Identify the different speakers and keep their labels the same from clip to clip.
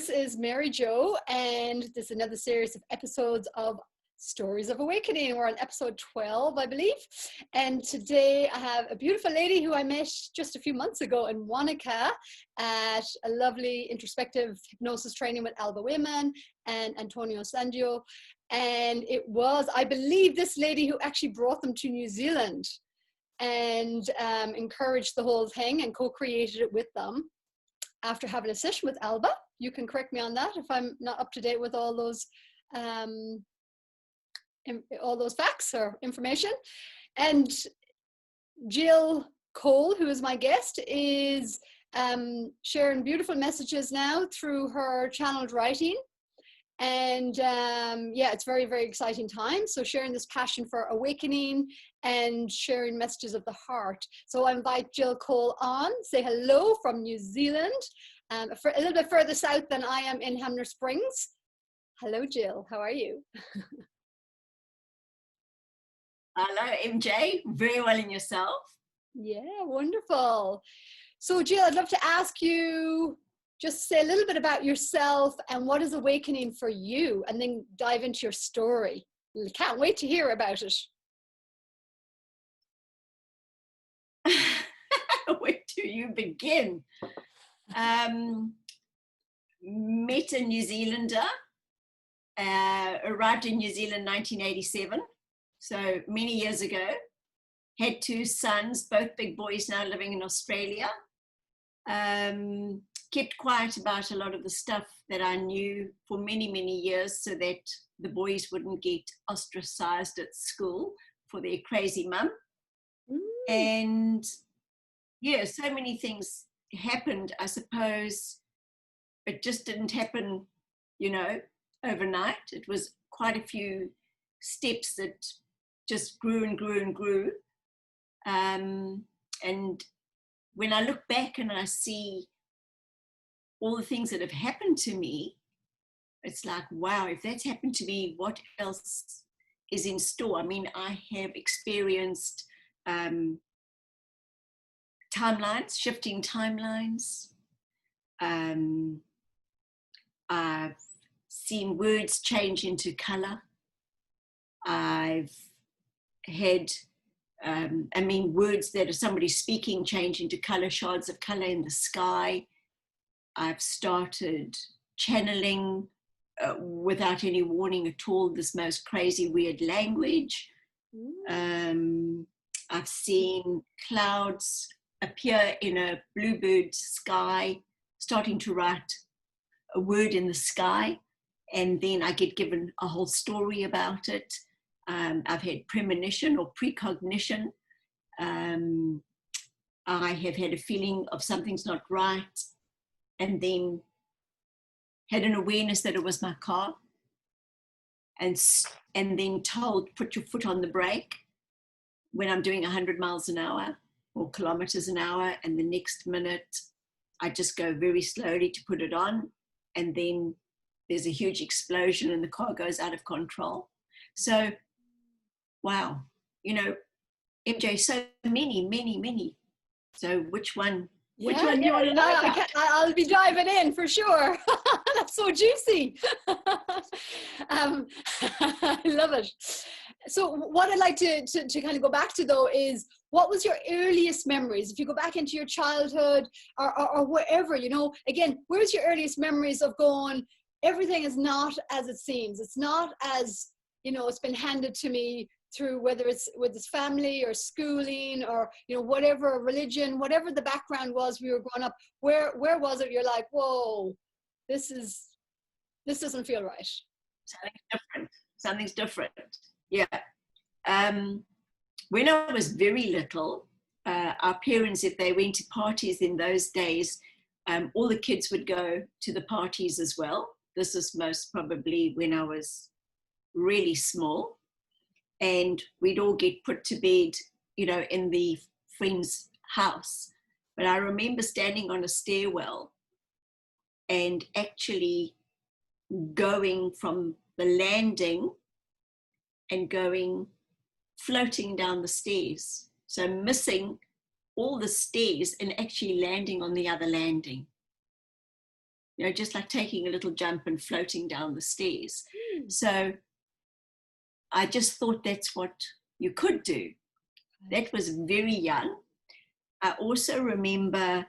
Speaker 1: this is Mary Jo, and this is another series of episodes of Stories of Awakening. We're on episode 12, I believe. And today I have a beautiful lady who I met just a few months ago in Wanaka at a lovely introspective hypnosis training with Alba Wayman and Antonio Sandio. And it was, I believe, this lady who actually brought them to New Zealand and encouraged the whole thing and co-created it with them. After having a session with Alba, you can correct me on that if I'm not up to date with all those facts or information. And Jill Cole, who is my guest, is sharing beautiful messages now through her channeled writing. And yeah, it's very, very exciting time. So sharing this passion for awakening and sharing messages of the heart. So I invite Jill Cole on, say hello from New Zealand, a little bit further south than I am in Hamner Springs. Hello, Jill, how are you?
Speaker 2: Hello, MJ, very well, in yourself?
Speaker 1: Yeah, wonderful. So Jill, I'd love to ask you, just say a little bit about yourself and what is awakening for you, and then dive into your story. Can't wait to hear about it.
Speaker 2: Where do you begin? Met a New Zealander, arrived in New Zealand 1987, so many years ago. Had two sons, both big boys now living in Australia. Kept quiet about a lot of the stuff that I knew for many, many years so that the boys wouldn't get ostracized at school for their crazy mum. And yeah, so many things happened. I suppose it just didn't happen, you know, overnight. It was quite a few steps that just grew and grew and grew. And when I look back and I see all the things that have happened to me, it's like, wow, if that's happened to me, what else is in store? I mean, I have experienced timelines, shifting timelines. I've seen words change into color. I've had, words that are somebody speaking change into color, shards of color in the sky. I've started channeling without any warning at all, this most crazy, weird language. I've seen clouds appear in a bluebird sky, starting to write a word in the sky, and then I get given a whole story about it. I've had premonition or precognition. I have had a feeling of something's not right, and then had an awareness that it was my car, and then told, put your foot on the brake when I'm doing 100 miles an hour or kilometers an hour, and the next minute I just go very slowly to put it on, and then there's a huge explosion and the car goes out of control. So, wow, you know, MJ, so many. So which one do you want to know about?
Speaker 1: I'll be diving in for sure. That's so juicy. I love it. So what I'd like to kind of go back to, though, is what was your earliest memories? If you go back into your childhood or wherever, you know, again, where's your earliest memories of going, everything is not as it seems. It's not as, you know, it's been handed to me through, whether it's with his family or schooling or, you know, whatever religion, whatever the background was, we were growing up. Where was it? You're like, whoa, this doesn't feel right.
Speaker 2: Something's different. Yeah. When I was very little, our parents, if they went to parties in those days, all the kids would go to the parties as well. This is most probably when I was really small. And we'd all get put to bed, you know, in the friend's house. But I remember standing on a stairwell and actually going from the landing and floating down the stairs. So missing all the stairs and actually landing on the other landing. just like taking a little jump and floating down the stairs.
Speaker 1: Mm.
Speaker 2: So I just thought that's what you could do. That was very young. I also remember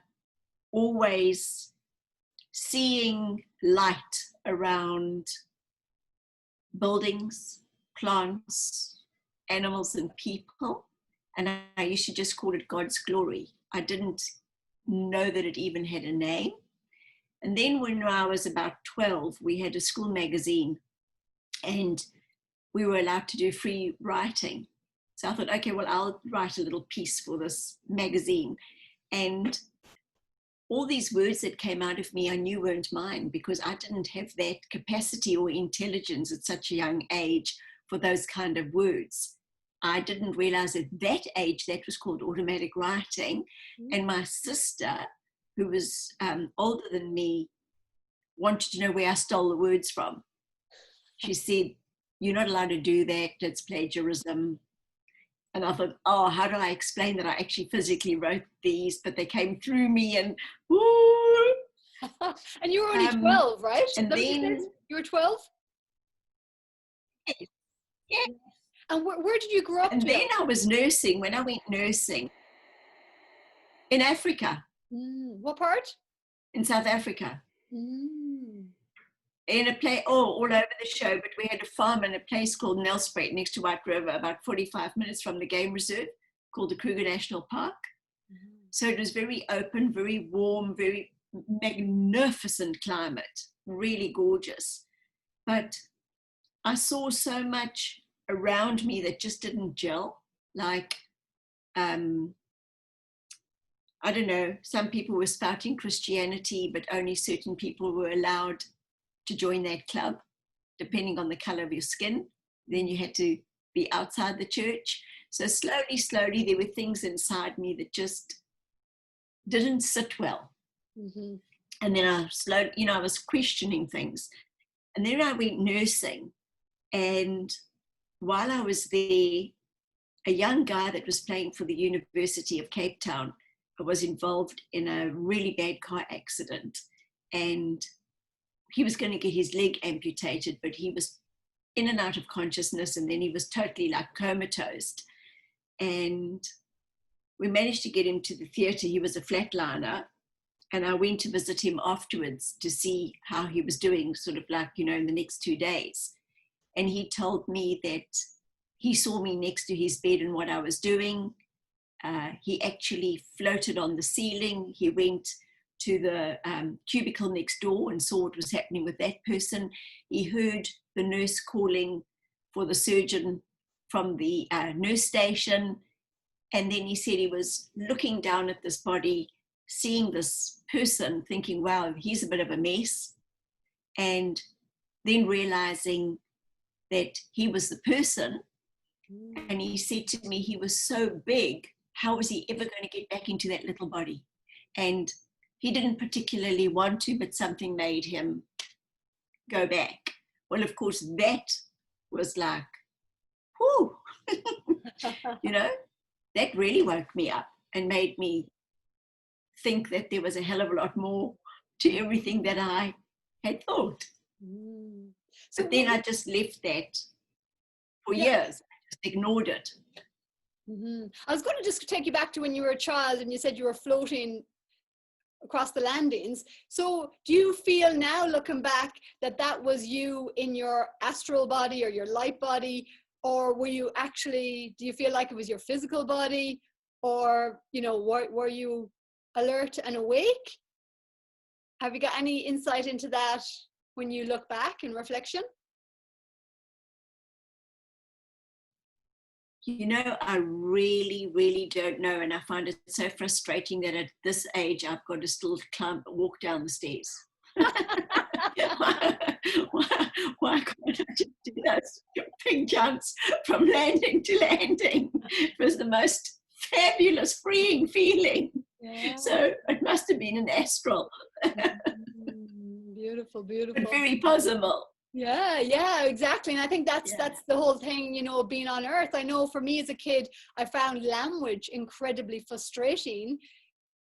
Speaker 2: always seeing light around buildings, plants, animals, and people. And I used to just call it God's glory. I didn't know that it even had a name. And then when I was about 12, we had a school magazine and we were allowed to do free writing. So I thought, okay, well, I'll write a little piece for this magazine. And all these words that came out of me, I knew weren't mine because I didn't have that capacity or intelligence at such a young age for those kind of words. I didn't realize at that age that was called automatic writing. And my sister, who was older than me, wanted to know where I stole the words from. She said, "You're not allowed to do that, it's plagiarism." And I thought, oh, how do I explain that I actually physically wrote these, but they came through me and woo!
Speaker 1: And you were only 12, right?
Speaker 2: And then
Speaker 1: you were 12?
Speaker 2: Yeah.
Speaker 1: And where did you grow up?
Speaker 2: And then I was nursing. When I went nursing in Africa.
Speaker 1: What part?
Speaker 2: In South Africa. In a place, all over the show, but we had a farm in a place called Nelspruit next to White River, about 45 minutes from the game reserve, called the Kruger National Park. So it was very open, very warm, very magnificent climate, really gorgeous. But I saw so much around me that just didn't gel. Like, I don't know, some people were spouting Christianity, but only certain people were allowed to join that club, depending on the color of your skin. Then you had to be outside the church. So slowly, there were things inside me that just didn't sit well. And then I was questioning things. And then I went nursing. And while I was there, a young guy that was playing for the University of Cape Town was involved in a really bad car accident. And he was going to get his leg amputated, but he was in and out of consciousness, and then he was totally like comatose. And we managed to get him to the theatre. He was a flatliner, and I went to visit him afterwards to see how he was doing, sort of like, in the next 2 days. And he told me that he saw me next to his bed and what I was doing. He actually floated on the ceiling. He went to the cubicle next door and saw what was happening with that person. He heard the nurse calling for the surgeon from the nurse station. And then he said he was looking down at this body, seeing this person, thinking, wow, he's a bit of a mess. And then realizing that he was the person. And he said to me, he was so big, how was he ever going to get back into that little body? And he didn't particularly want to, but something made him go back. Well, of course, that was like, whoo, that really woke me up and made me think that there was a hell of a lot more to everything that I had thought. But then I just left that for years. I just ignored it.
Speaker 1: I was going to just take you back to when you were a child and you said you were floating across the landings. So do you feel now, looking back, that was you in your astral body or your light body? Or were you actually, do you feel like it was your physical body? Or, were you alert and awake? Have you got any insight into that when you look back in reflection?
Speaker 2: I really, really don't know. And I find it so frustrating that at this age, I've got to still walk down the stairs. Why can't I just do those jumping jumps from landing to landing? It was the most fabulous, freeing feeling. Yeah. So it must have been an astral.
Speaker 1: Beautiful.
Speaker 2: But very possible.
Speaker 1: Yeah, exactly. And I think that's the whole thing, being on earth. I know for me as a kid, I found language incredibly frustrating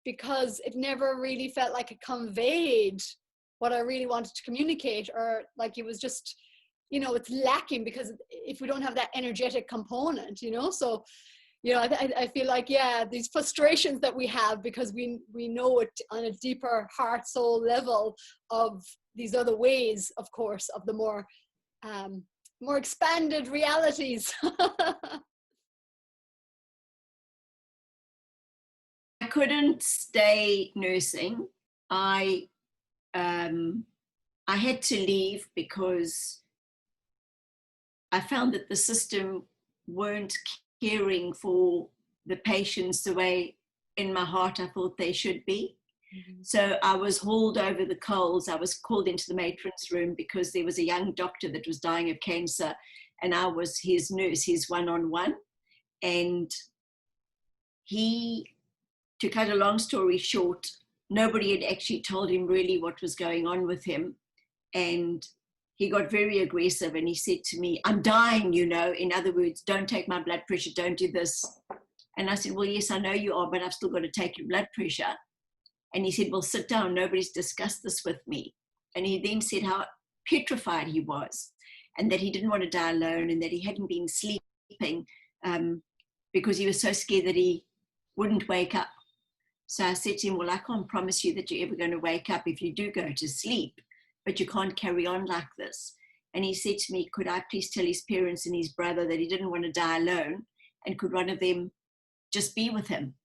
Speaker 1: because it never really felt like it conveyed what I really wanted to communicate, or like it was just, you know, it's lacking because if we don't have that energetic component, you know. So, you know, I feel like, yeah, these frustrations that we have because we know it on a deeper heart soul level of these other ways, of course, of the more expanded realities.
Speaker 2: I couldn't stay nursing. I had to leave because I found that the system weren't caring for the patients the way in my heart I thought they should be. Mm-hmm. So I was hauled over the coals. I was called into the matron's room because there was a young doctor that was dying of cancer, and I was his nurse, his one-on-one. And he, to cut a long story short, nobody had actually told him really what was going on with him. And he got very aggressive and he said to me, "I'm dying, you know. In other words, don't take my blood pressure, don't do this." And I said, "Well, yes, I know you are, but I've still got to take your blood pressure." And he said, "Well, sit down. Nobody's discussed this with me." And he then said how petrified he was and that he didn't want to die alone and that he hadn't been sleeping because he was so scared that he wouldn't wake up. So I said to him, "Well, I can't promise you that you're ever going to wake up if you do go to sleep, but you can't carry on like this." And he said to me, "Could I please tell his parents and his brother that he didn't want to die alone, and could one of them just be with him?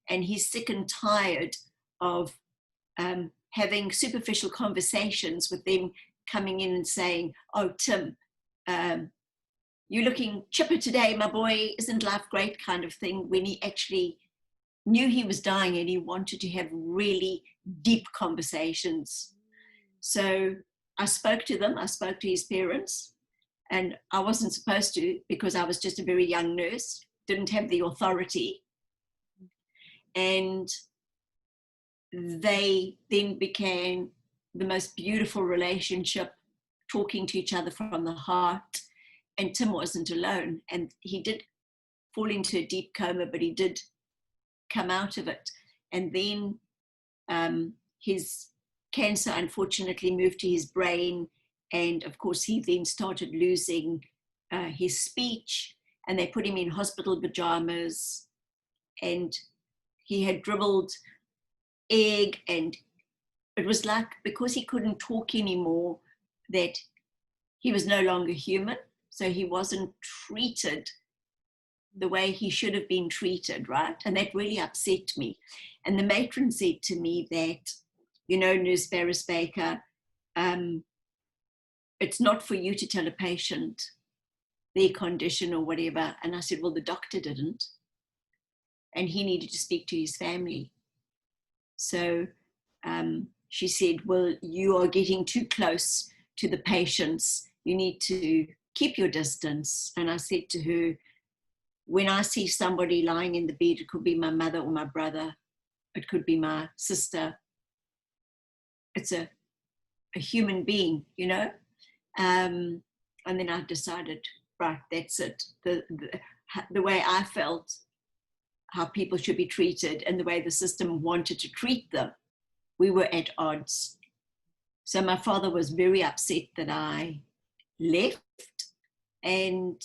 Speaker 2: And he's sick and tired of having superficial conversations with them coming in and saying, 'Oh, Tim, you're looking chipper today, my boy. Isn't life great?' kind of thing," when he actually knew he was dying and he wanted to have really deep conversations. So I spoke to them. I spoke to his parents, and I wasn't supposed to because I was just a very young nurse, didn't have the authority. And they then became the most beautiful relationship, talking to each other from the heart. And Tim wasn't alone. And he did fall into a deep coma, but he did come out of it. And then his cancer unfortunately moved to his brain. And of course, he then started losing his speech, and they put him in hospital pajamas. And he had dribbled egg, and it was like, because he couldn't talk anymore, that he was no longer human. So he wasn't treated the way he should have been treated, right? And that really upset me. And the matron said to me that, "You know, Nurse Barris Baker, it's not for you to tell a patient their condition or whatever." And I said, "Well, the doctor didn't, and he needed to speak to his family." So she said, "Well, you are getting too close to the patients. You need to keep your distance." And I said to her, "When I see somebody lying in the bed, it could be my mother or my brother, it could be my sister. It's a human being, you know." And then I decided, right, that's it. The way I felt how people should be treated and the way the system wanted to treat them, we were at odds. So my father was very upset that I left, and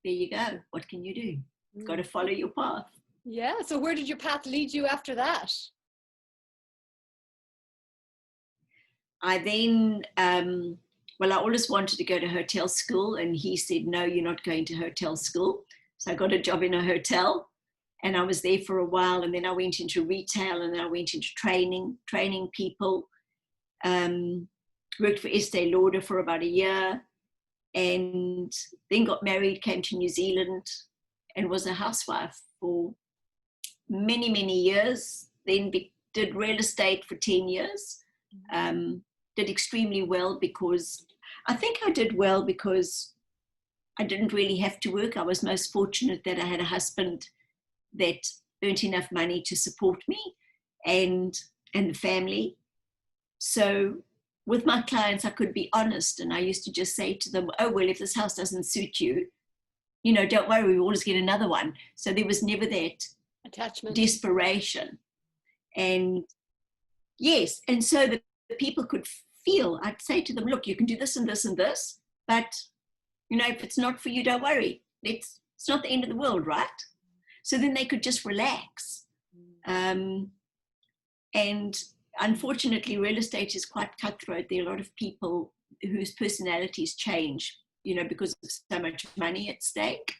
Speaker 2: there you go. What can you do? You've got to follow your path.
Speaker 1: Yeah. So where did your path lead you after that?
Speaker 2: I then, well, I always wanted to go to hotel school, and he said, "No, you're not going to hotel school." So I got a job in a hotel, and I was there for a while, and then I went into retail, and then I went into training people. Worked for Estee Lauder for about a year, and then got married, came to New Zealand, and was a housewife for many, many years. Then did real estate for 10 years. Did extremely well because I think I did well because I didn't really have to work. I was most fortunate that I had a husband that earned enough money to support me and the family. So with my clients, I could be honest, and I used to just say to them, "Oh, well, if this house doesn't suit you, you know, don't worry, we always get another one." So there was never that
Speaker 1: attachment,
Speaker 2: desperation. And yes, and so the people could feel, I'd say to them, look, you can do this and this and this, but, you know, if it's not for you, don't worry. It's not the end of the world, right? So then they could just relax. And unfortunately, real estate is quite cutthroat. There are a lot of people whose personalities change, you know, because of so much money at stake.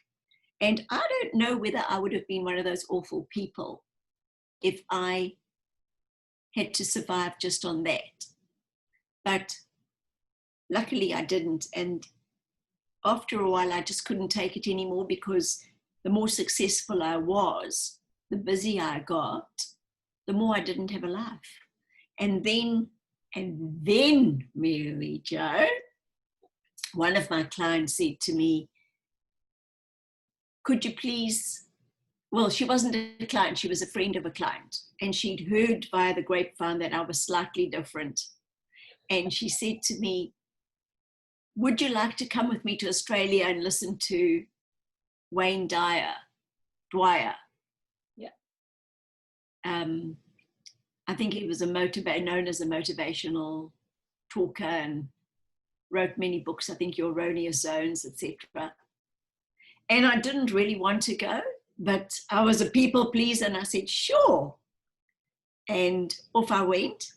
Speaker 2: And I don't know whether I would have been one of those awful people if I had to survive just on that. But luckily I didn't. And after a while, I just couldn't take it anymore, because the more successful I was, the busier I got, the more I didn't have a life. And then, Mary Jo, one of my clients said to me, could you please, well, she wasn't a client, she was a friend of a client. And she'd heard via the grapevine that I was slightly different. And she said to me, would you like to come with me to Australia and listen to Wayne Dyer?
Speaker 1: Yeah.
Speaker 2: I think he was known as a motivational talker and wrote many books, I think Your Erroneous Zones, etc. And I didn't really want to go, but I was a people pleaser, and I said, sure. And off I went.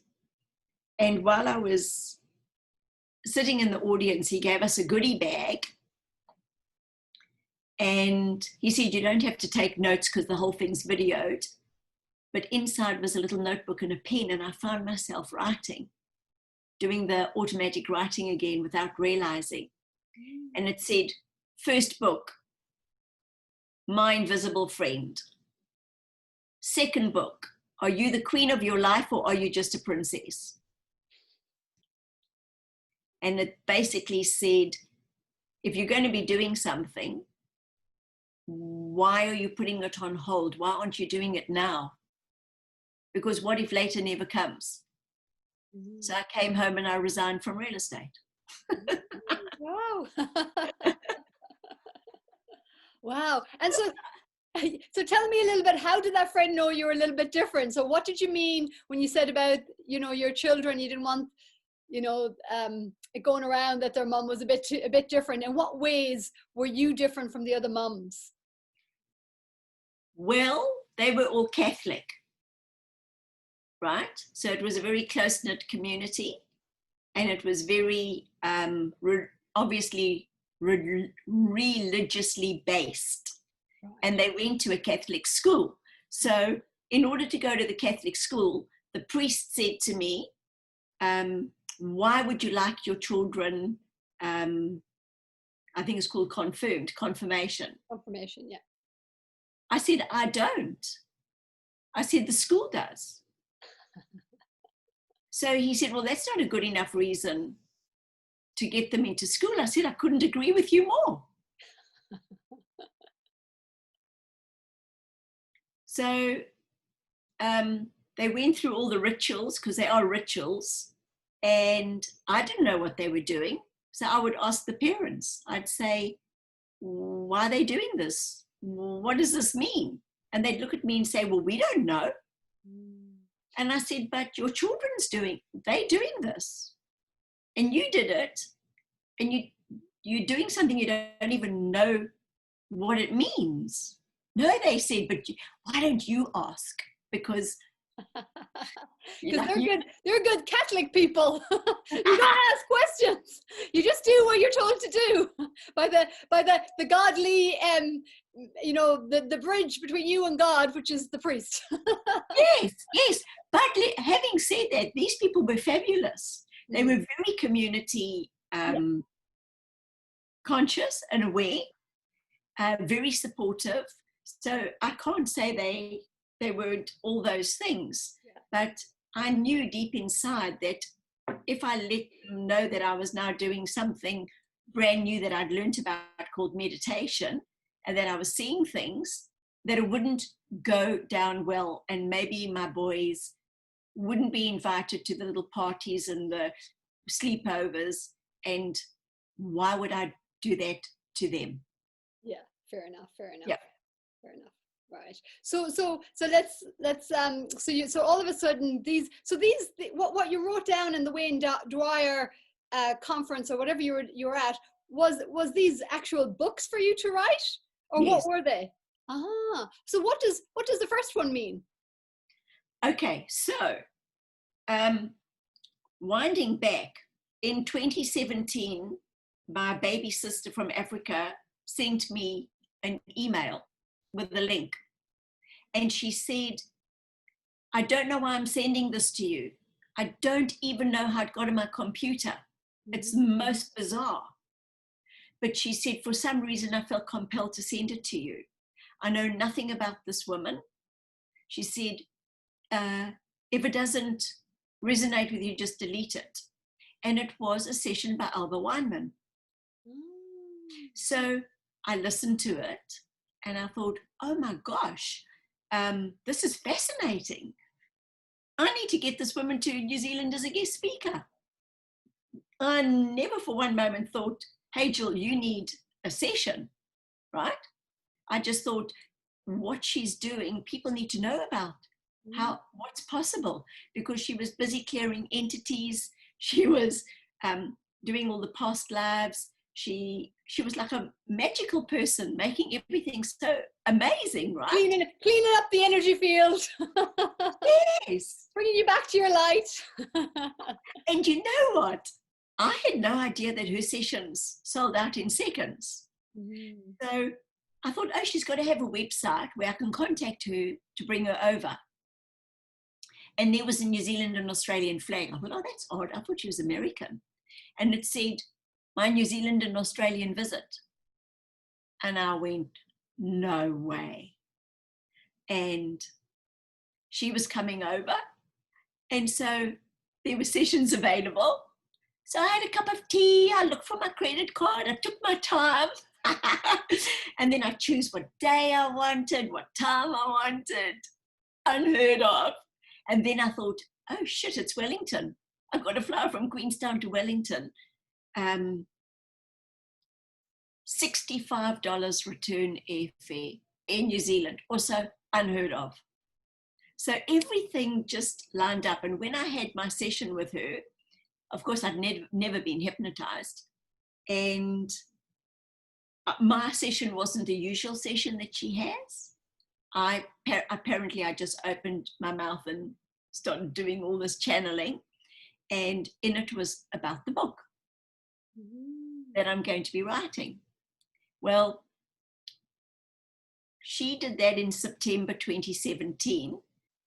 Speaker 2: And while I was sitting in the audience, he gave us a goodie bag. And he said, you don't have to take notes because the whole thing's videoed. But inside was a little notebook and a pen, and I found myself writing, doing the automatic writing again without realizing. And it said, first book, My Invisible Friend. Second book, are you the queen of your life or are you just a princess? And it basically said, if you're going to be doing something, why are you putting it on hold? Why aren't you doing it now? Because what if later never comes? So I came home and I resigned from real estate.
Speaker 1: Wow. Wow. And so tell me a little bit, how did that friend know you were a little bit different? So what did you mean when you said about, you know, your children, you didn't want, you know, it going around that their mum was a bit different? In what ways were you different from the other mums?
Speaker 2: Well, they were all Catholic, right? So it was a very close-knit community, and it was very obviously religiously based. And they went to a Catholic school. So in order to go to the Catholic school, the priest said to me, why would you like your children, I think it's called confirmation.
Speaker 1: Confirmation, yeah.
Speaker 2: I said, I don't. I said, the school does. So he said, well, that's not a good enough reason to get them into school. I said, I couldn't agree with you more. So they went through all the rituals, because they are rituals, and I didn't know what they were doing. So I would ask the parents. I'd say, why are they doing this? What does this mean? And they'd look at me and say, well, we don't know. And I said, but your children's they're doing this. And you did it. And you're doing something you don't even know what it means. No, they said, but why don't you ask? Because
Speaker 1: they're good Catholic people. You don't ask questions. You just do what you're told to do by the godly, you know, the bridge between you and God, which is the priest.
Speaker 2: Yes. But having said that, these people were fabulous. They were very community conscious and aware, very supportive. So I can't say they weren't all those things, but I knew deep inside that if I let them know that I was now doing something brand new that I'd learned about called meditation, and that I was seeing things, that it wouldn't go down well, and maybe my boys wouldn't be invited to the little parties and the sleepovers, and why would I do that to them?
Speaker 1: Yeah, fair enough.
Speaker 2: Yeah.
Speaker 1: Fair enough. Right. So all of a sudden what you wrote down in the Wayne Dwyer conference or whatever you were at was these actual books for you to write, or
Speaker 2: Yes.
Speaker 1: what were they? So what does the first one mean?
Speaker 2: Okay, so winding back, in 2017, my baby sister from Africa sent me an email with a link. And she said, I don't know why I'm sending this to you. I don't even know how it got on my computer. It's most bizarre. But she said, for some reason, I felt compelled to send it to you. I know nothing about this woman. She said, if it doesn't resonate with you, just delete it. And it was a session by Alba Weinman. So I listened to it and I thought, oh my gosh, this is fascinating. I need to get this woman to New Zealand as a guest speaker. I never for one moment thought, hey, Jill, you need a session, right? I just thought what she's doing, people need to know about what's possible, because she was busy clearing entities. She was doing all the past lives. She was like a magical person, making everything so amazing, right?
Speaker 1: Cleaning up the energy field.
Speaker 2: Yes.
Speaker 1: Bringing you back to your light.
Speaker 2: And you know what? I had no idea that her sessions sold out in seconds. So I thought, oh, she's got to have a website where I can contact her to bring her over. And there was a New Zealand and Australian flag. I thought, oh, that's odd. I thought she was American. And it said, my New Zealand and Australian visit. And I went, no way. And she was coming over. And so there were sessions available. So I had a cup of tea. I looked for my credit card. I took my time. And then I chose what day I wanted, what time I wanted. Unheard of. And then I thought, oh shit, it's Wellington. I've got to fly from Queenstown to Wellington. $65 return airfare in New Zealand, also unheard of. So everything just lined up. And when I had my session with her, of course, I'd never been hypnotized. And my session wasn't a usual session that she has. Apparently, I just opened my mouth and started doing all this channeling. And in it was about the book that I'm going to be writing. Well, she did that in September 2017.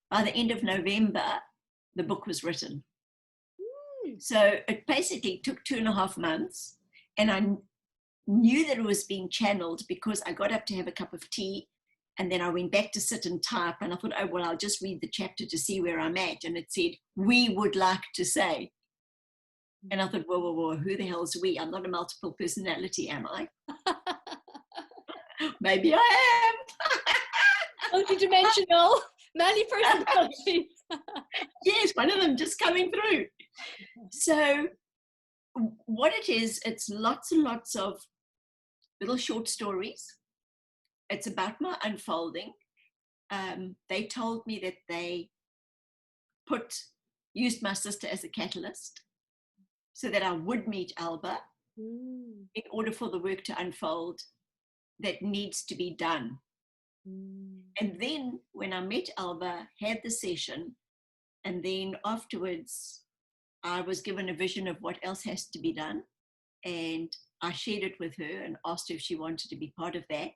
Speaker 2: By the end of November, the book was written. So it basically took 2.5 months. And I knew that it was being channeled because I got up to have a cup of tea. And then I went back to sit and type. And I thought, oh, well, I'll just read the chapter to see where I'm at. And it said, we would like to say. And I thought, whoa, who the hell is we? I'm not a multiple personality, am I? Maybe I am.
Speaker 1: Multidimensional, many personalities.
Speaker 2: Yes, one of them just coming through. So what it is, it's lots and lots of little short stories. It's about my unfolding. They told me that they used my sister as a catalyst so that I would meet Alba in order for the work to unfold that needs to be done. And then when I met Alba, had the session, and then afterwards I was given a vision of what else has to be done. And I shared it with her and asked her if she wanted to be part of that.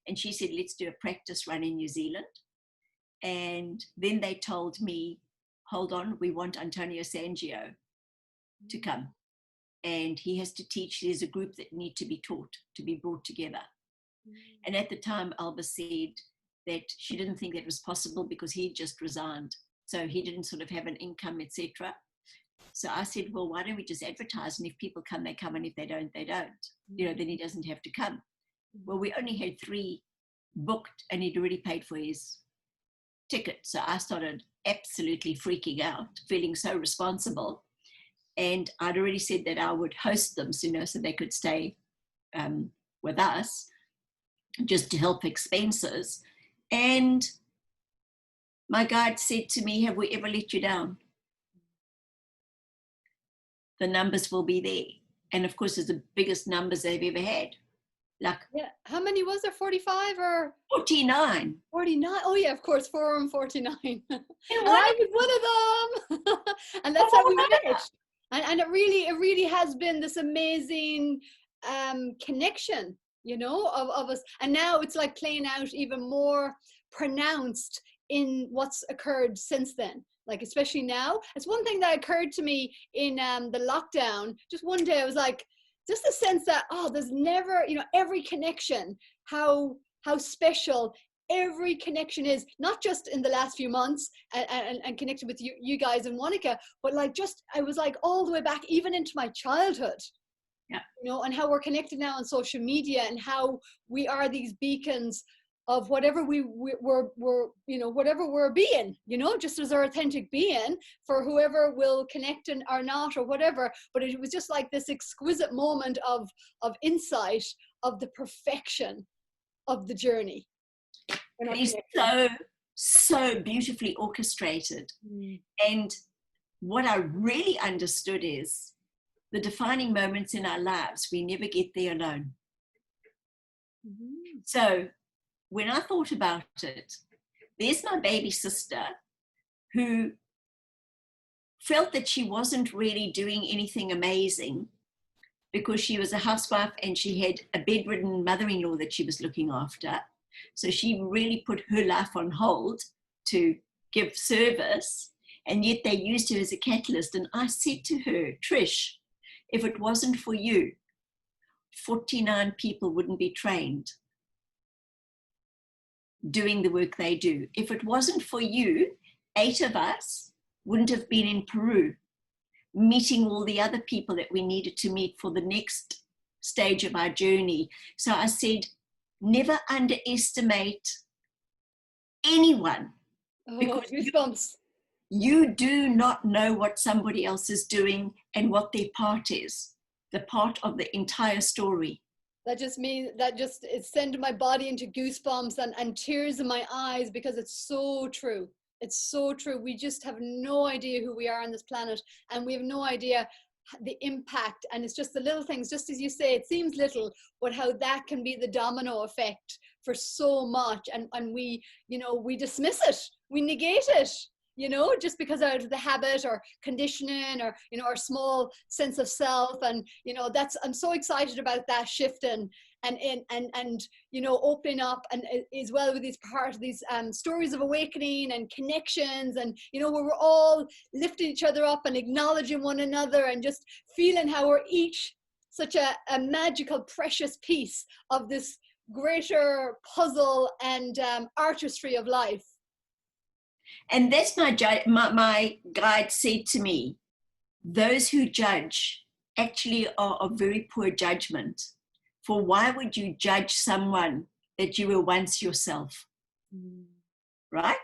Speaker 2: And she said, let's do a practice run in New Zealand. And then they told me, hold on, we want Antonio Sangio to come. And he has to teach. There's a group that need to be taught, to be brought together. And at the time, Alba said that she didn't think that was possible because he just resigned. So he didn't sort of have an income, etc. So I said, well, why don't we just advertise? And if people come, they come. And if they don't, they don't. You know, then he doesn't have to come. Well, we only had 3 booked and he'd already paid for his ticket. So I started absolutely freaking out, feeling so responsible. And I'd already said that I would host them, so they could stay with us just to help expenses. And my guide said to me, have we ever let you down? The numbers will be there. And of course, it's the biggest numbers they've ever had. Like,
Speaker 1: yeah. How many was there? 45 or
Speaker 2: 49.
Speaker 1: 49? Oh yeah, of course, Forum 49. And
Speaker 2: And
Speaker 1: I was one of them. And that's how we met. And it really has been this amazing connection, you know, of us. And now it's like playing out even more pronounced in what's occurred since then. Like, especially now, it's one thing that occurred to me in the lockdown. Just one day I was like, just the sense that, oh, there's never, you know, every connection, how special every connection is, not just in the last few months and connected with you guys and Monica, but like just, I was like all the way back, even into my childhood.
Speaker 2: Yeah.
Speaker 1: You know, and how we're connected now on social media, and how we are these beacons of whatever we're you know, whatever we're being, you know, just as our authentic being for whoever will connect and or not or whatever. But it was just like this exquisite moment of insight of the perfection of the journey.
Speaker 2: It's so beautifully orchestrated. And what I really understood is the defining moments in our lives, we never get there alone. So when I thought about it, there's my baby sister who felt that she wasn't really doing anything amazing because she was a housewife and she had a bedridden mother-in-law that she was looking after. So she really put her life on hold to give service, and yet they used her as a catalyst. And I said to her, Trish, if it wasn't for you, 49 people wouldn't be trained doing the work they do. If it wasn't for you, 8 of us wouldn't have been in Peru meeting all the other people that we needed to meet for the next stage of our journey. So I said, never underestimate anyone, because
Speaker 1: goosebumps.
Speaker 2: You do not know what somebody else is doing and what their part is, the part of the entire story.
Speaker 1: That just means that just it sent my body into goosebumps and tears in my eyes, because it's so true. It's so true. We just have no idea who we are on this planet, and we have no idea the impact. And it's just the little things, just as you say, it seems little, but how that can be the domino effect for so much. And we, you know, we dismiss it, we negate it, you know, just because out of the habit or conditioning or, you know, our small sense of self. And, you know, that's, I'm so excited about that shifting and you know, opening up, and as well with these part of these stories of awakening and connections, and, you know, where we're all lifting each other up and acknowledging one another and just feeling how we're each such a magical, precious piece of this greater puzzle and artistry of life.
Speaker 2: And that's my guide said to me, those who judge actually are of very poor judgment. For why would you judge someone that you were once yourself? Right?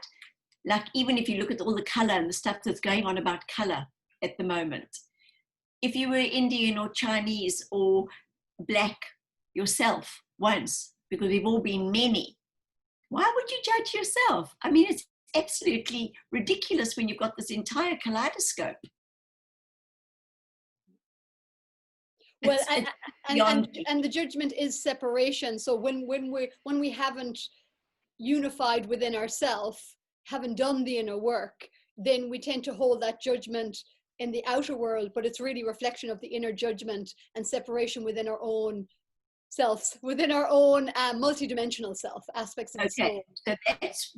Speaker 2: Like, even if you look at all the color and the stuff that's going on about color at the moment, if you were Indian or Chinese or black yourself once, because we've all been many, why would you judge yourself? I mean, it's absolutely ridiculous when you've got this entire kaleidoscope.
Speaker 1: Well, and the judgment is separation. So when we haven't unified within ourselves, haven't done the inner work, then we tend to hold that judgment in the outer world, but it's really reflection of the inner judgment and separation within our own selves, within our own multidimensional self aspects of the soul.
Speaker 2: So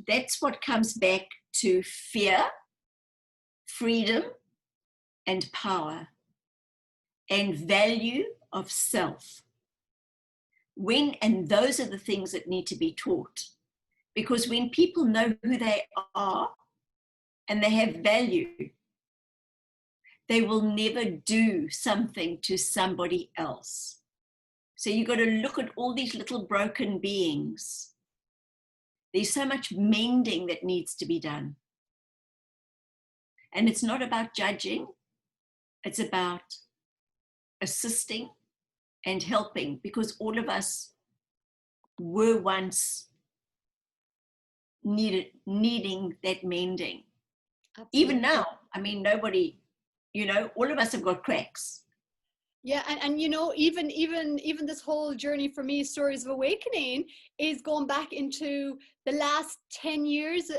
Speaker 2: that's what comes back to fear, freedom, and power, and value of self. And those are the things that need to be taught, because when people know who they are and they have value, they will never do something to somebody else. So you've got to look at all these little broken beings. There's so much mending that needs to be done. And it's not about judging, it's about assisting and helping, because all of us were once needing that mending.
Speaker 1: Absolutely.
Speaker 2: Even now, I mean, nobody, you know, all of us have got cracks.
Speaker 1: Yeah, and you know, even this whole journey for me, Stories of Awakening, is going back into the last 10 years.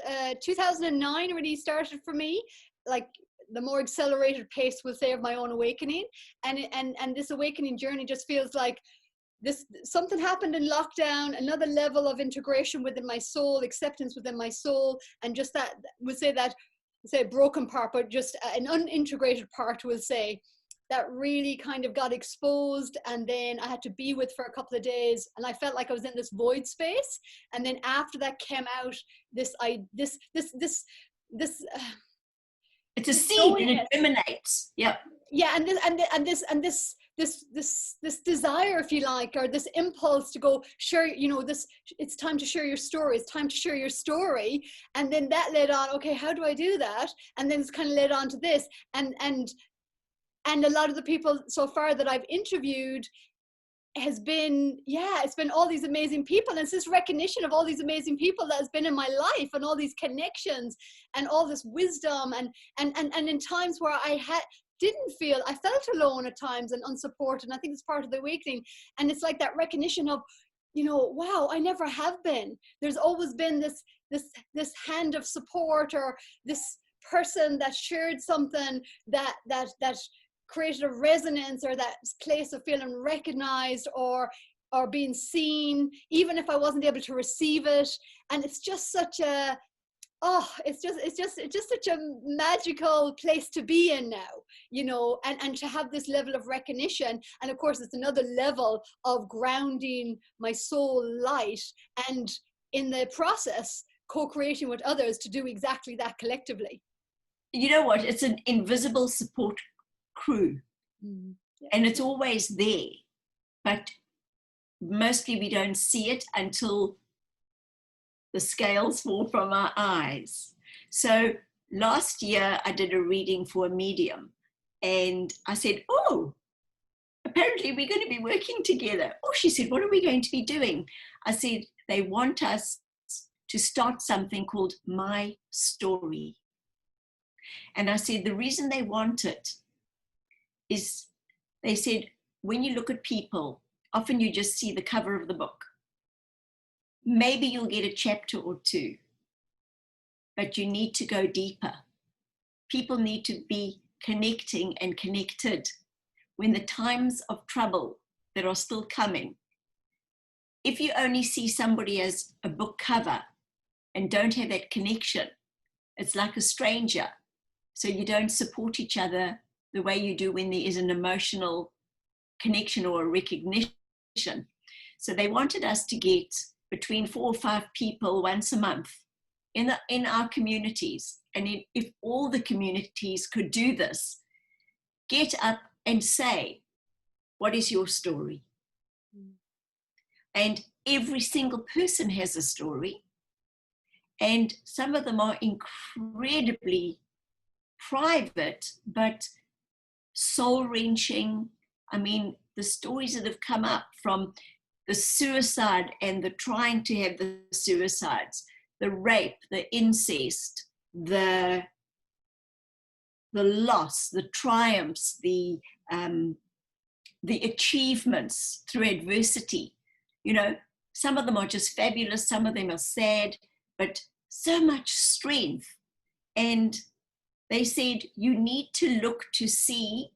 Speaker 1: 2009 really started for me, like the more accelerated pace, we'll say, of my own awakening. And this awakening journey just feels like this, something happened in lockdown, another level of integration within my soul, acceptance within my soul, and just that, we'll say that, say broken part, but just an unintegrated part, we'll say, that really kind of got exposed, and then I had to be with for a couple of days, and I felt like I was in this void space. And then after that came out this
Speaker 2: it's a seed and it germinates. Yep.
Speaker 1: Yeah, this desire, if you like, or this impulse to go share, you know, this, it's time to share your story, it's time to share your story. And then that led on, okay, how do I do that? And then it's kind of led on to this, and a lot of the people so far that I've interviewed has been, yeah, it's been all these amazing people. And it's this recognition of all these amazing people that has been in my life, and all these connections and all this wisdom. And in times where didn't feel, I felt alone at times and unsupported. And I think it's part of the awakening. And it's like that recognition of, you know, wow, I never have been. There's always been this hand of support, or this person that shared something that created a resonance, or that place of feeling recognized or being seen, even if I wasn't able to receive it. And it's just such a, it's just such a magical place to be in now, you know, and to have this level of recognition. And of course, it's another level of grounding my soul light, and in the process, co-creating with others to do exactly that collectively.
Speaker 2: You know what? It's an invisible support crew.
Speaker 1: Yeah.
Speaker 2: And it's always there, but mostly we don't see it until the scales fall from our eyes. So last year I did a reading for a medium, and I said, oh, apparently we're going to be working together. Oh, she said, what are we going to be doing? I said, they want us to start something called My Story. And I said, the reason they want it is, they said, when you look at people, often you just see the cover of the book. Maybe you'll get a chapter or two, but you need to go deeper. People need to be connecting and connected when the times of trouble that are still coming. If you only see somebody as a book cover and don't have that connection, it's like a stranger. So you don't support each other the way you do when there is an emotional connection or a recognition. So they wanted us to get between 4 or 5 people once a month in our communities. And if all the communities could do this, get up and say, what is your story? And every single person has a story. And some of them are incredibly private, but soul-wrenching. I mean, the stories that have come up from the suicide and the trying to have the suicides, the rape, the incest, the loss, the triumphs, the achievements through adversity. You know, some of them are just fabulous, some of them are sad, but so much strength. And they said, you need to look to see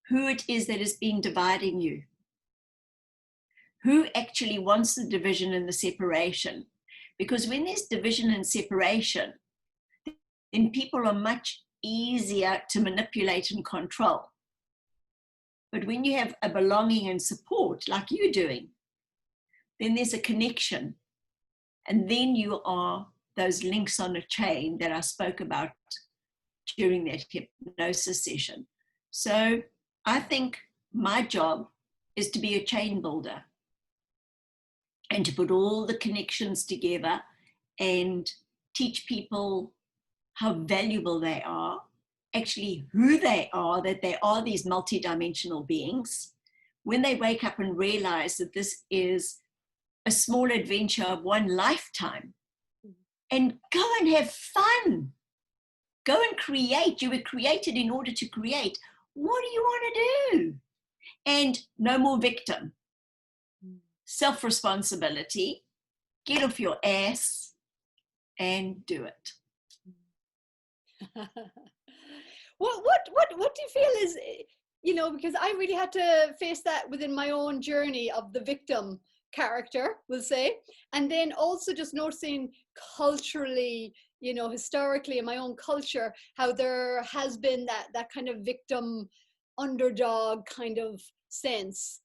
Speaker 2: who it is that has been dividing you. Who actually wants the division and the separation? Because when there's division and separation, then people are much easier to manipulate and control. But when you have a belonging and support, like you're doing, then there's a connection. And then you are those links on a chain that I spoke about during that hypnosis session. So I think my job is to be a chain builder and to put all the connections together and teach people how valuable they are, actually who they are, that they are these multidimensional beings. When they wake up and realize that this is a small adventure of one lifetime, and go and have fun. Go and create. You were created in order to create. What do you want to do? And no more victim. Self-responsibility. Get off your ass and do it.
Speaker 1: What do you feel is, you know, because I really had to face that within my own journey of the victim character, we'll say, and then also just noticing culturally, you know, historically in my own culture, how there has been that kind of victim underdog kind of sense.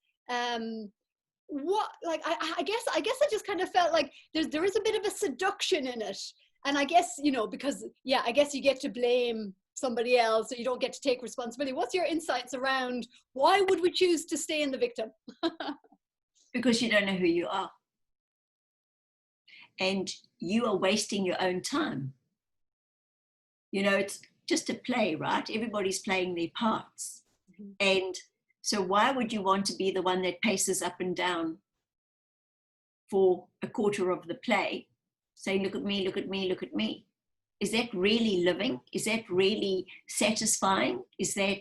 Speaker 1: What, like, I guess I just kind of felt like there is a bit of a seduction in it, and I guess, you know, because yeah, I guess you get to blame somebody else, so you don't get to take responsibility. What's your insights around why would we choose to stay in the victim?
Speaker 2: Because you don't know who you are, and you are wasting your own time. You know, it's just a play, right? Everybody's playing their parts. Mm-hmm. And so why would you want to be the one that paces up and down for a quarter of the play, saying, look at me, look at me, look at me? Is that really living? Is that really satisfying? Is that,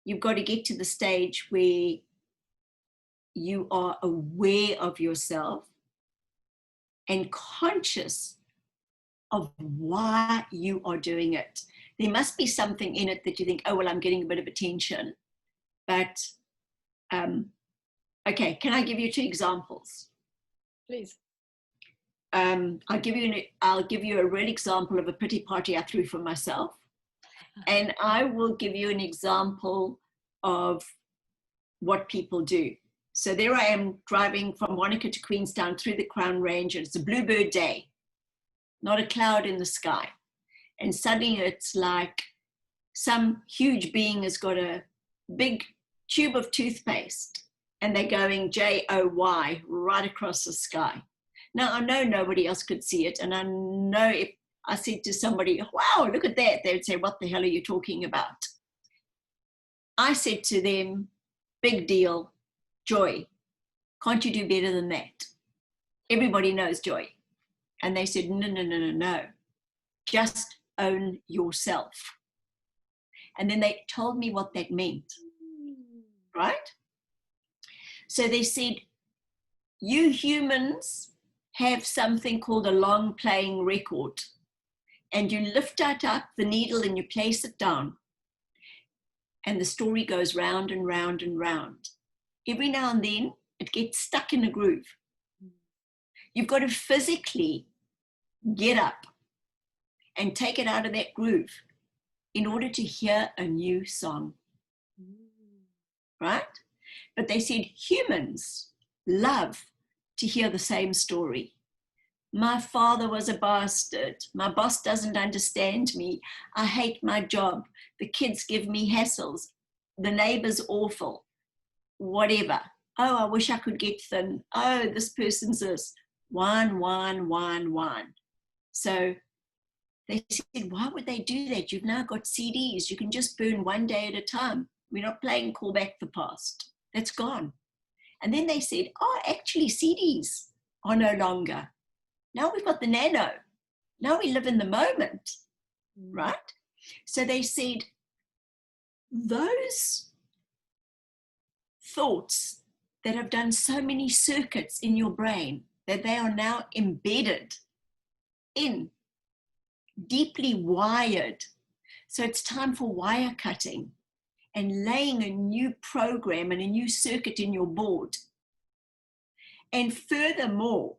Speaker 2: you've got to get to the stage where you are aware of yourself and conscious of why you are doing it. There must be something in it that you think, oh, well, I'm getting a bit of attention. But, okay, can I give you 2 examples?
Speaker 1: Please.
Speaker 2: I'll give you a real example of a pity party I threw for myself. And I will give you an example of what people do. So there I am driving from Wanaka to Queenstown through the Crown Range, and it's a bluebird day, not a cloud in the sky. And suddenly it's like some huge being has got a big tube of toothpaste and they're going J-O-Y right across the sky. Now, I know nobody else could see it, and I know if I said to somebody, wow, look at that, they would say, what the hell are you talking about? I said to them, big deal, Joy, can't you do better than that? Everybody knows Joy. And they said, no, just own yourself. And then they told me what that meant, right? So they said, you humans have something called a long playing record, and you lift it up, the needle, and you place it down, and the story goes round and round and round. Every now and then it gets stuck in a groove. You've got to physically get up and take it out of that groove in order to hear a new song, right? But they said humans love to hear the same story. My father was a bastard. My boss doesn't understand me. I hate my job. The kids give me hassles. The neighbor's awful. Whatever. Oh, I wish I could get thin. Oh, this person's this. Whine. So they said, why would they do that? You've now got CDs. You can just burn one day at a time. We're not playing Call Back the Past. That's gone. And then they said, oh, actually CDs are no longer. Now we've got the nano. Now we live in the moment, right? So they said, those thoughts that have done so many circuits in your brain that they are now embedded in, deeply wired. So it's time for wire cutting and laying a new program and a new circuit in your board. And furthermore,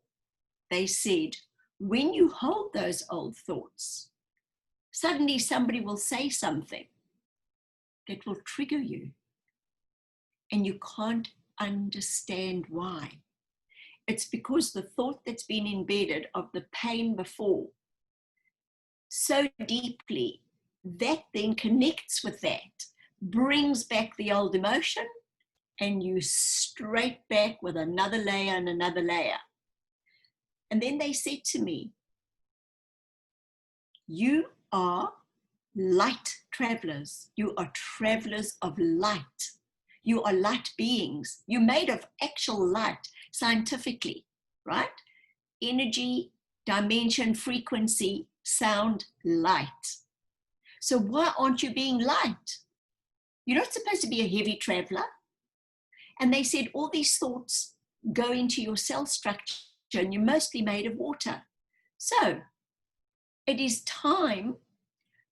Speaker 2: they said, when you hold those old thoughts, suddenly somebody will say something that will trigger you, and you can't understand why. It's because the thought that's been embedded of the pain before so deeply, that then connects with that, brings back the old emotion, and you straight back with another layer and another layer. And then they said to me, you are light travelers. You are travelers of light. You are light beings. You're made of actual light, scientifically, right? energy, dimension, frequency, sound, light. So why aren't you being light? You're not supposed to be a heavy traveler. And they said all these thoughts go into your cell structure and you're mostly made of water. So it is time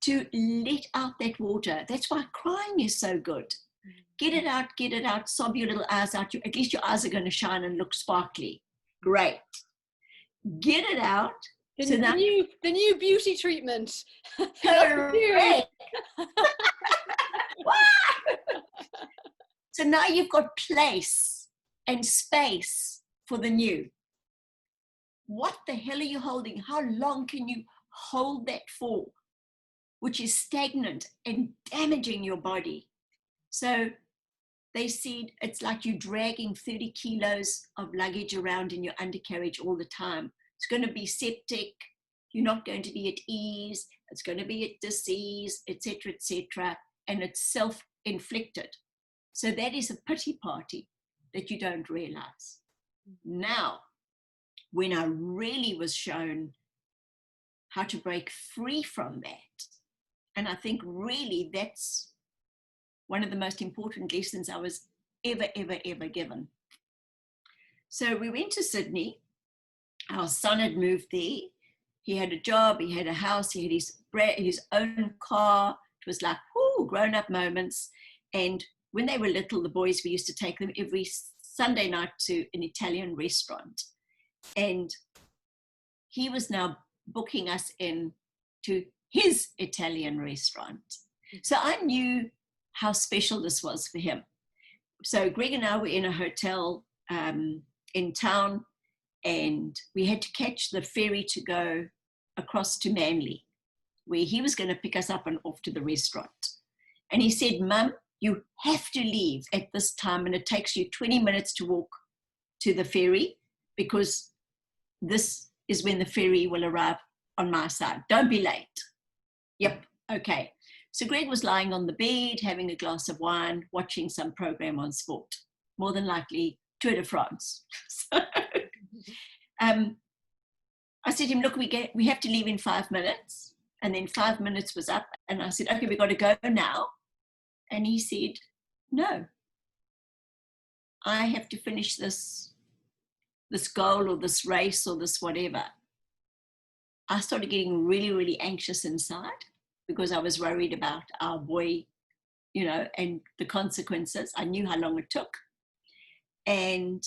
Speaker 2: to let out that water. That's why crying is so good. Get it out, sob your little eyes out. At least your eyes are going to shine and look sparkly. Great. Get it out.
Speaker 1: The new beauty treatment.
Speaker 2: Correct. So now you've got place and space for the new. What the hell are you holding? How long can you hold that for? Which is stagnant and damaging your body. So they said it's like you're dragging 30 kilos of luggage around in your undercarriage all the time. It's going to be septic. You're not going to be at ease. It's going to be at disease, etc., etc. And it's self-inflicted. So that is a pity party that you don't realize. Now, when I really was shown how to break free from that, and I think really that's one of the most important lessons I was ever given. So we went to Sydney. Our son had moved there. He had a job, he had a house, he had his own car. It was like, whoo, grown-up moments. And when they were little, the boys, we used to take them every Sunday night to an Italian restaurant. And he was now booking us in to his Italian restaurant. So I knew how special this was for him. So Greg and I were in a hotel in town, and we had to catch the ferry to go across to Manly, where he was going to pick us up and off to the restaurant. And he said, Mum, you have to leave at this time, and it takes you 20 minutes to walk to the ferry, because this is when the ferry will arrive on my side. Don't be late. Yep, okay. So Greg was lying on the bed, having a glass of wine, watching some program on sport, more than likely Tour de France. So, I said to him, look, we have to leave in 5 minutes. And then 5 minutes was up, and I said, okay, we've got to go now. And he said, no, I have to finish this goal or this race or this whatever. I started getting really anxious inside, because I was worried about our boy, and the consequences. I knew how long it took. And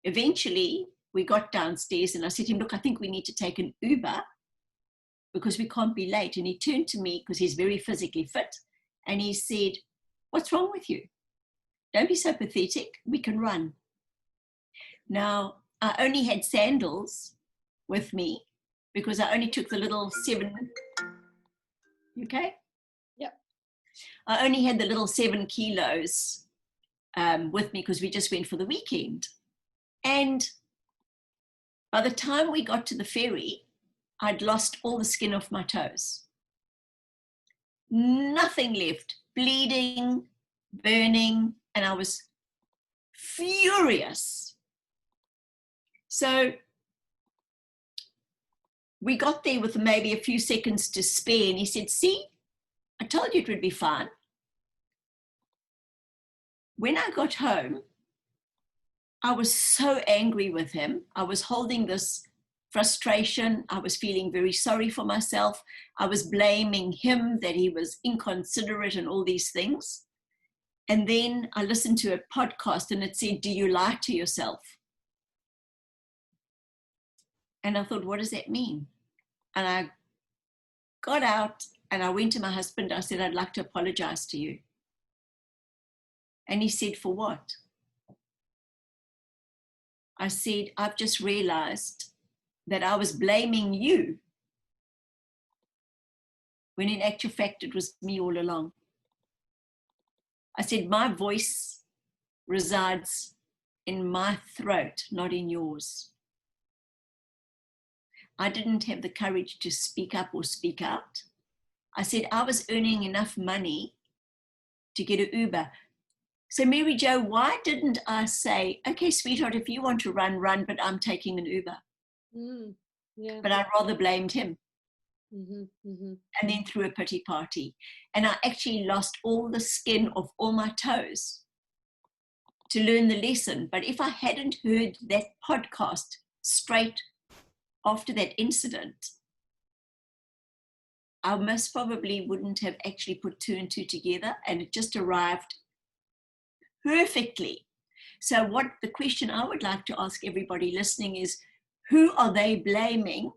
Speaker 2: eventually we got downstairs, and I said to him, look, I think we need to take an Uber because we can't be late. And he turned to me, because he's very physically fit, and he said, what's wrong with you? Don't be so pathetic. We can run. Now, I only had sandals with me, because I only took the little 7. Okay?
Speaker 1: Yep.
Speaker 2: I only had the little 7 kilos with me, because we just went for the weekend. And by the time we got to the ferry, I'd lost all the skin off my toes. Nothing left, bleeding, burning, and I was furious. So we got there with maybe a few seconds to spare, and he said, see, I told you it would be fine. When I got home, I was so angry with him. I was holding this frustration. I was feeling very sorry for myself. I was blaming him that he was inconsiderate and all these things. And then I listened to a podcast, and it said, do you lie to yourself? And I thought, what does that mean? And I got out and I went to my husband. I said, I'd like to apologize to you. And he said, for what? I said, I've just realized that I was blaming you, when in actual fact it was me all along. I said, my voice resides in my throat, not in yours. I didn't have the courage to speak up or speak out. I said, I was earning enough money to get an Uber. So Mary Jo, why didn't I say, okay, sweetheart, if you want to run, run, but I'm taking an Uber?
Speaker 1: Yeah.
Speaker 2: But I rather blamed him.
Speaker 1: Mm-hmm.
Speaker 2: And then threw a pity party. And I actually lost all the skin off all my toes to learn the lesson. But if I hadn't heard that podcast straight after that incident, I most probably wouldn't have actually put two and two together, and it just arrived perfectly. So what the question I would like to ask everybody listening is, who are they blaming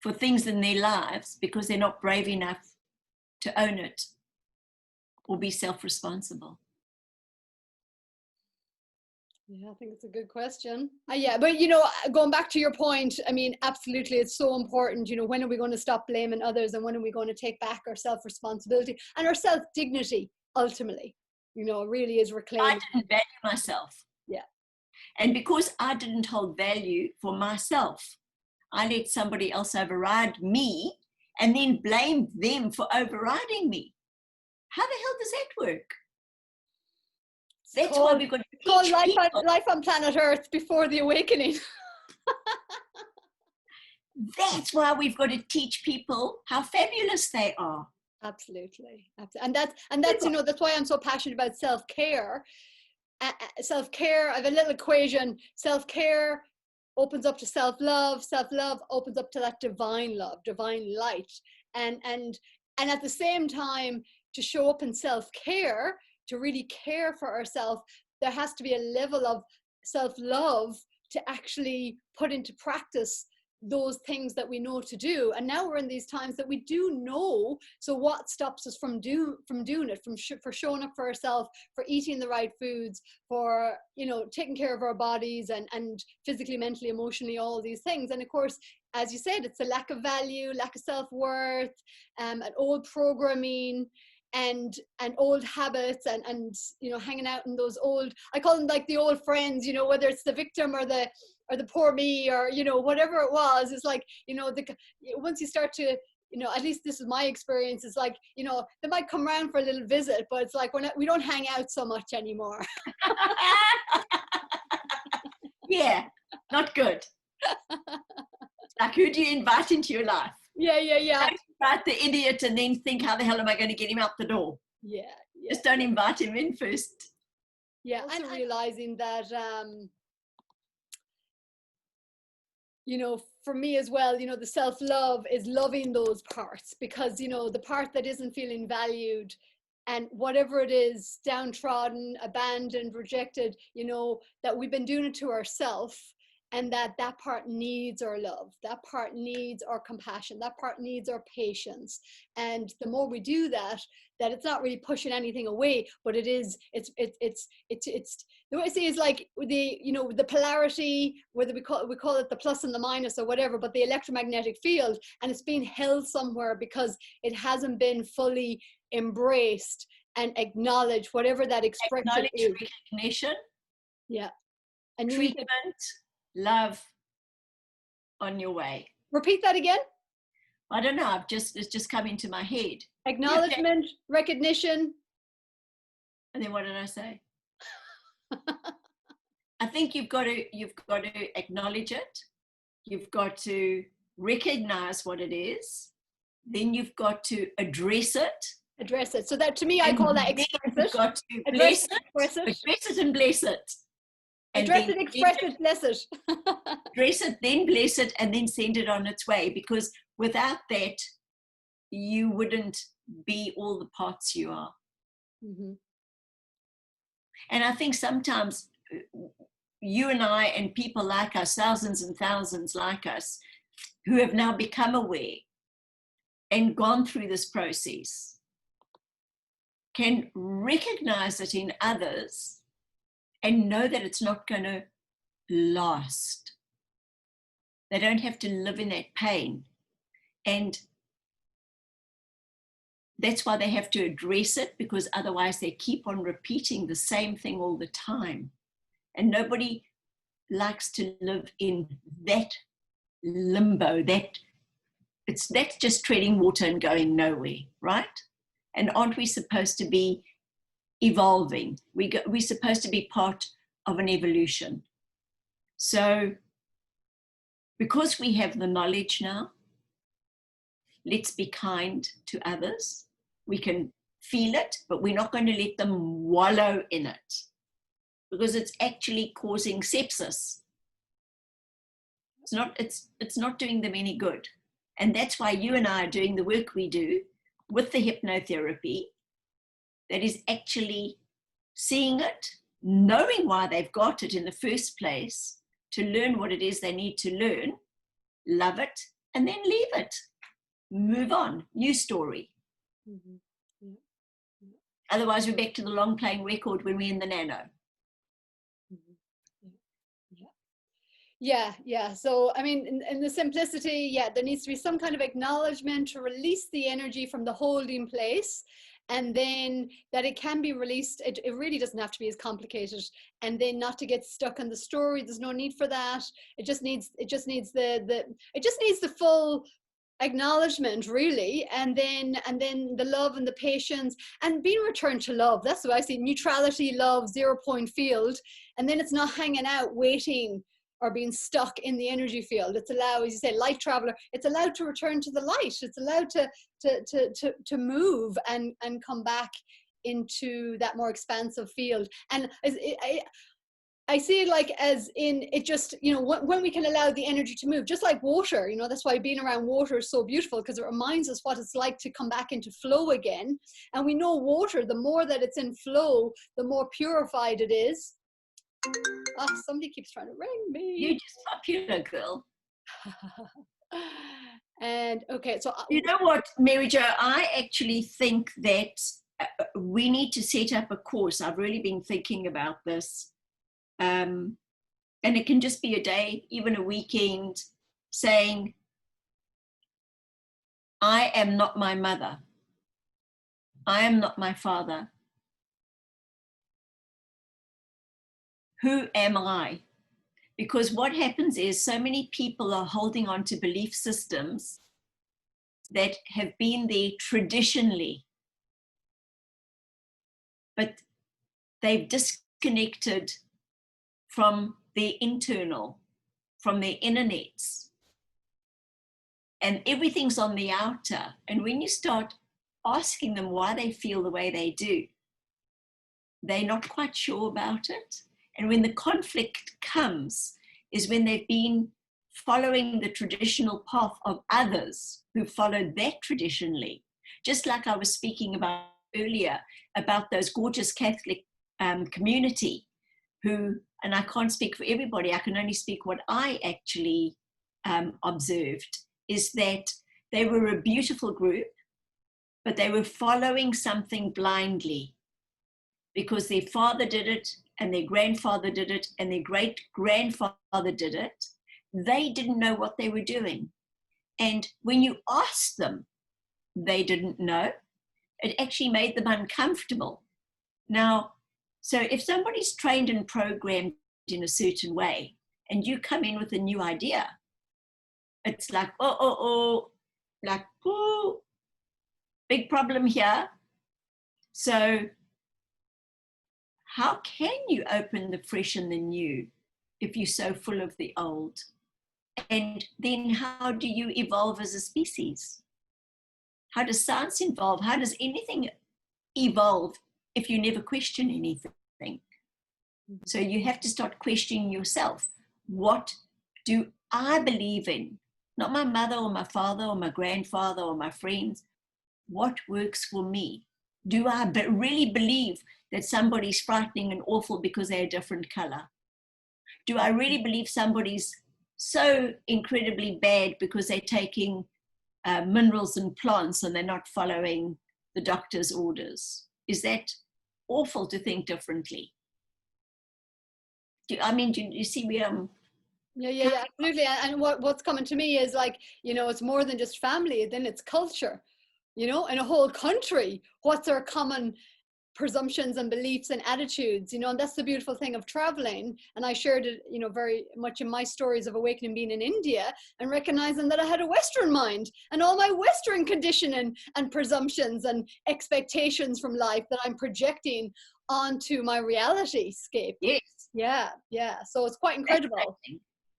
Speaker 2: for things in their lives because they're not brave enough to own it or be self-responsible?
Speaker 1: Yeah, I think it's a good question. Yeah, but going back to your point, I mean, absolutely, it's so important. When are we going to stop blaming others, and when are we going to take back our self-responsibility and our self-dignity? Ultimately, really is reclaiming.
Speaker 2: I didn't value myself.
Speaker 1: Yeah.
Speaker 2: And because I didn't hold value for myself, I let somebody else override me and then blamed them for overriding me. How the hell does that work? That's why we've got to teach people.
Speaker 1: Life on planet Earth before the awakening.
Speaker 2: That's why we've got to teach people how fabulous they are.
Speaker 1: Absolutely. And that's that's why I'm so passionate about self-care. Self-care, I have a little equation. Self-care opens up to self-love. Self-love opens up to that divine love, divine light. And at the same time, to show up in self-care, to really care for ourselves, there has to be a level of self-love to actually put into practice those things that we know to do. And now we're in these times that we do know. So what stops us from doing it, for showing up for ourselves, for eating the right foods, for taking care of our bodies and physically, mentally, emotionally, all these things. And of course, as you said, it's a lack of value, lack of self-worth, an old programming, and old habits, and hanging out in those old, I call them like the old friends, whether it's the victim or the poor me, or whatever it was. It's like once you start to at least this is my experience, it's like they might come around for a little visit, but it's like we don't hang out so much anymore.
Speaker 2: Yeah, not good. Like, who do you invite into your life?
Speaker 1: Yeah.
Speaker 2: Don't invite the idiot and then think, how the hell am I going to get him out the door?
Speaker 1: Yeah.
Speaker 2: Just don't invite him in first.
Speaker 1: Yeah, also realizing that for me as well, the self-love is loving those parts, because the part that isn't feeling valued, and whatever it is, downtrodden, abandoned, rejected, that we've been doing it to ourselves, and that part needs our love, that part needs our compassion, that part needs our patience. And the more we do that it's not really pushing anything away, but it's the way I say is like the polarity, whether we call it the plus and the minus or whatever, but the electromagnetic field, and it's being held somewhere because it hasn't been fully embraced and acknowledged, whatever that expression is.
Speaker 2: Recognition.
Speaker 1: Yeah. And
Speaker 2: treatment, love on your way.
Speaker 1: Repeat that again.
Speaker 2: I don't know. It's just come into my head.
Speaker 1: Acknowledgement, recognition.
Speaker 2: And then what did I say? I think you've got to acknowledge it. You've got to recognize what it is. Then you've got to address it.
Speaker 1: Address it. So that, to me, I call that express it.
Speaker 2: You've got to address it and bless it.
Speaker 1: Address it, express it, bless it.
Speaker 2: Address it, then bless it, and then send it on its way. Because without that, you wouldn't be all the parts you are.
Speaker 1: Mm-hmm.
Speaker 2: And I think sometimes you and I and people like us, thousands and thousands like us, who have now become aware and gone through this process, can recognize it in others and know that it's not going to last. They don't have to live in that pain. And that's why they have to address it, because otherwise they keep on repeating the same thing all the time. And nobody likes to live in that limbo. That's just treading water and going nowhere, right? And aren't we supposed to be evolving? We're supposed to be part of an evolution. So because we have the knowledge now, let's be kind to others. We can feel it, but we're not going to let them wallow in it, because it's actually causing sepsis. It's not doing them any good. And that's why you and I are doing the work we do with the hypnotherapy, that is actually seeing it, knowing why they've got it in the first place, to learn what it is they need to learn, love it, and then leave it. Move on, new story.
Speaker 1: Mm-hmm. Yeah. Yeah.
Speaker 2: Otherwise, we're back to the long playing record when we're in the nano.
Speaker 1: Mm-hmm. Yeah. Yeah. Yeah. So, I mean, in the simplicity, yeah, there needs to be some kind of acknowledgement to release the energy from the holding place, and then that it can be released. It really doesn't have to be as complicated, and then not to get stuck in the story. There's no need for that. It just needs the full acknowledgement, really, and then the love and the patience and being returned to love. That's what I see: neutrality, love, 0 point field. And then it's not hanging out waiting or being stuck in the energy field. It's allowed, as you say, light traveler, it's allowed to return to the light. It's allowed to move and come back into that more expansive field. And I see it like as in, it just, you know, when we can allow the energy to move, just like water, you know, that's why being around water is so beautiful, because it reminds us what it's like to come back into flow again. And we know water, the more that it's in flow, the more purified it is. Oh, somebody keeps trying to ring me.
Speaker 2: You're just popular, girl.
Speaker 1: And okay, so
Speaker 2: you know what, Mary Jo, I actually think that we need to set up a course. I've really been thinking about this. And it can just be a day, even a weekend, saying, I am not my mother. I am not my father. Who am I? Because what happens is so many people are holding on to belief systems that have been there traditionally, but they've disconnected from their internal, from their inner nets. And everything's on the outer. And when you start asking them why they feel the way they do, they're not quite sure about it. And when the conflict comes is when they've been following the traditional path of others who followed that traditionally. Just like I was speaking about earlier, about those gorgeous Catholic community who, and I can't speak for everybody, I can only speak what I actually observed, is that they were a beautiful group, but they were following something blindly because their father did it and their grandfather did it and their great-grandfather did it. They didn't know what they were doing. And when you asked them, they didn't know. It actually made them uncomfortable. Now, so if somebody's trained and programmed in a certain way and you come in with a new idea, it's like, like, oh, big problem here. So how can you open the fresh and the new if you're so full of the old? And then how do you evolve as a species? How does science evolve? How does anything evolve if you never question anything? So you have to start questioning yourself. What do I believe in? Not my mother or my father or my grandfather or my friends. What works for me? Do I really believe that somebody's frightening and awful because they're a different color? Do I really believe somebody's so incredibly bad because they're taking minerals and plants and they're not following the doctor's orders? Is that awful to think differently? Do you see me?
Speaker 1: Yeah, absolutely. And what's coming to me is like, you know, it's more than just family, then it's culture, you know, in a whole country. What's our common presumptions and beliefs and attitudes, you know? And that's the beautiful thing of traveling. And I shared it, you know, very much in my stories of awakening, being in India and recognizing that I had a Western mind and all my Western conditioning and presumptions and expectations from life that I'm projecting onto my reality scape.
Speaker 2: Yes.
Speaker 1: Yeah. So it's quite incredible.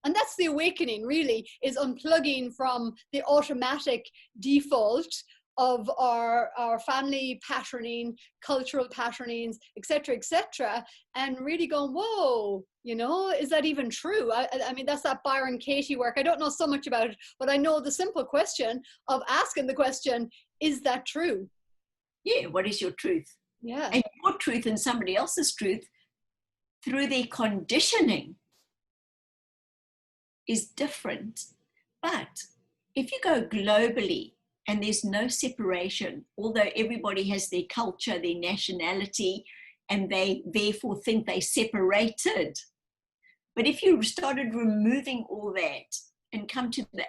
Speaker 1: And that's the awakening, really, is unplugging from the automatic default of our family patterning, cultural patternings, etc., and really going, whoa, you know, is that even true? I mean, that's that Byron Katie work. I don't know so much about it, but I know the simple question of asking the question, is that true?
Speaker 2: Yeah, what is your truth?
Speaker 1: Yeah.
Speaker 2: And your truth and somebody else's truth through their conditioning is different. But if you go globally and there's no separation, although everybody has their culture, their nationality, and they therefore think they separated. But if you started removing all that and come to the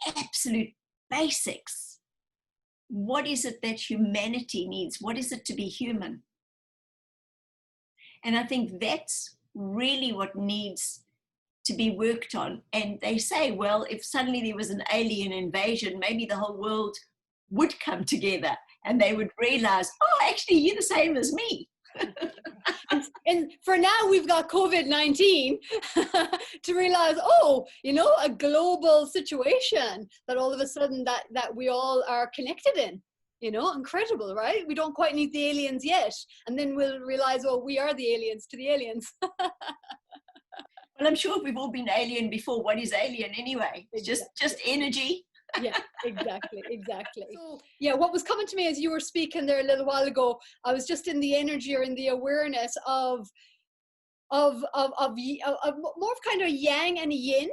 Speaker 2: absolute basics, what is it that humanity needs? What is it to be human? And I think that's really what needs to be worked on. And they say, well, if suddenly there was an alien invasion, maybe the whole world would come together and they would realize, oh, actually, you're the same as me.
Speaker 1: And for now, we've got COVID-19 to realize, oh, you know, a global situation that all of a sudden that we all are connected in. You know, incredible, right? We don't quite need the aliens yet. And then we'll realize, well, we are the aliens to the aliens.
Speaker 2: Well, I'm sure we've all been alien before. What is alien anyway? It's just energy.
Speaker 1: Yeah, exactly. So, yeah, what was coming to me as you were speaking there a little while ago, I was just in the energy or in the awareness of more of kind of yang and yin,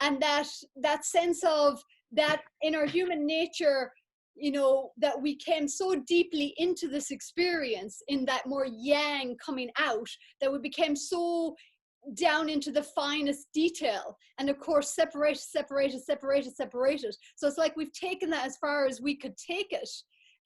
Speaker 1: and that sense of that in our human nature, you know, that we came so deeply into this experience in that more yang coming out, that we became so down into the finest detail, and of course separated. So it's like we've taken that as far as we could take it,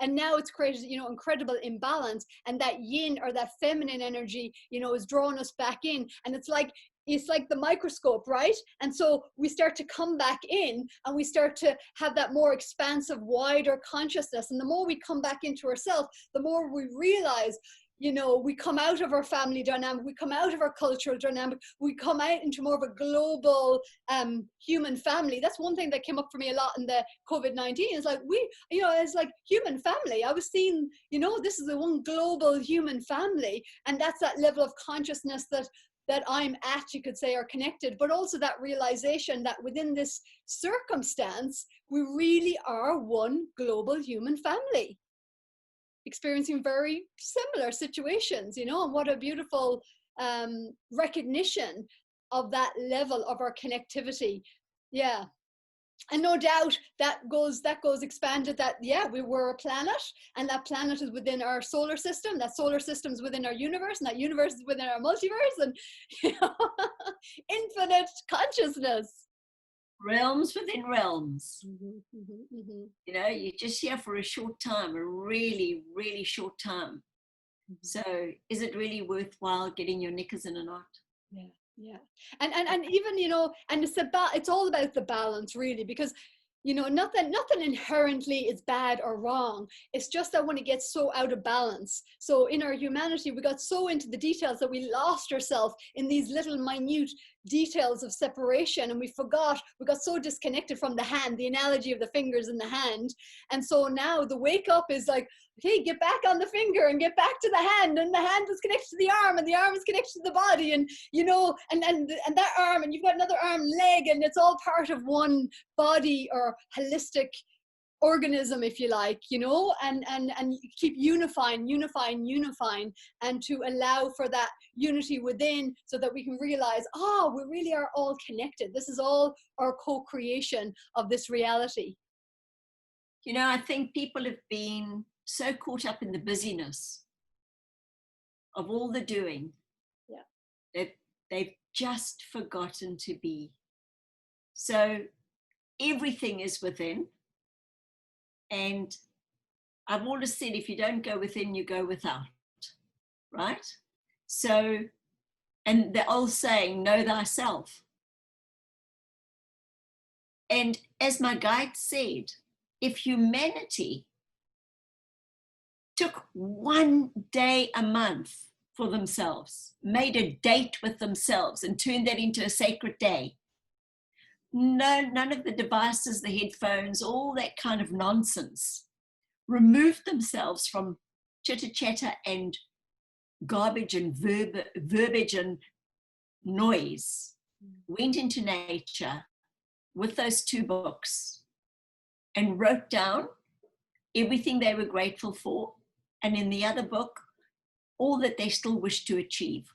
Speaker 1: and now it's created, you know, incredible imbalance, and that yin or that feminine energy, you know, is drawing us back in, and it's like the microscope, right? And so we start to come back in and we start to have that more expansive, wider consciousness, and the more we come back into ourselves, the more we realize, you know, we come out of our family dynamic, we come out of our cultural dynamic, we come out into more of a global human family. That's one thing that came up for me a lot in the COVID-19. Is like, we, you know, it's like human family. I was seeing, you know, this is the one global human family, and that's that level of consciousness that I'm at, you could say, are connected, but also that realization that within this circumstance, we really are one global human family, experiencing very similar situations, you know, and what a beautiful recognition of that level of our connectivity. Yeah. And no doubt that goes expanded, that, yeah, we were a planet, and that planet is within our solar system, that solar system is within our universe, and that universe is within our multiverse, and, you know, infinite consciousness.
Speaker 2: Realms within realms. You know, you're just here for a short time, a really, really short time. So is it really worthwhile getting your knickers in a knot?
Speaker 1: Yeah. And even, you know, and it's all about the balance, really, because, you know, nothing inherently is bad or wrong. It's just that when it gets so out of balance. So in our humanity, we got so into the details that we lost ourselves in these little minute details of separation, and we got so disconnected from the hand, the analogy of the fingers in the hand. And so now the wake up is like, okay, get back on the finger and get back to the hand, and the hand is connected to the arm, and the arm is connected to the body, and, you know, and that arm, and you've got another arm, leg, and it's all part of one body or holistic organism, if you like, you know, and keep unifying, and to allow for that unity within, so that we can realize, oh, we really are all connected. This is all our co-creation of this reality.
Speaker 2: You know, I think people have been so caught up in the busyness of all the doing, that they've just forgotten to be. So everything is within. And I've always said, if you don't go within, you go without, right? So, and the old saying, know thyself. And as my guide said, if humanity took one day a month for themselves, made a date with themselves and turned that into a sacred day, No, none of the devices, the headphones, all that kind of nonsense. Removed themselves from chitter chatter and garbage and verbiage and noise. Went into nature with those 2 books and wrote down everything they were grateful for, and in the other book, all that they still wish to achieve.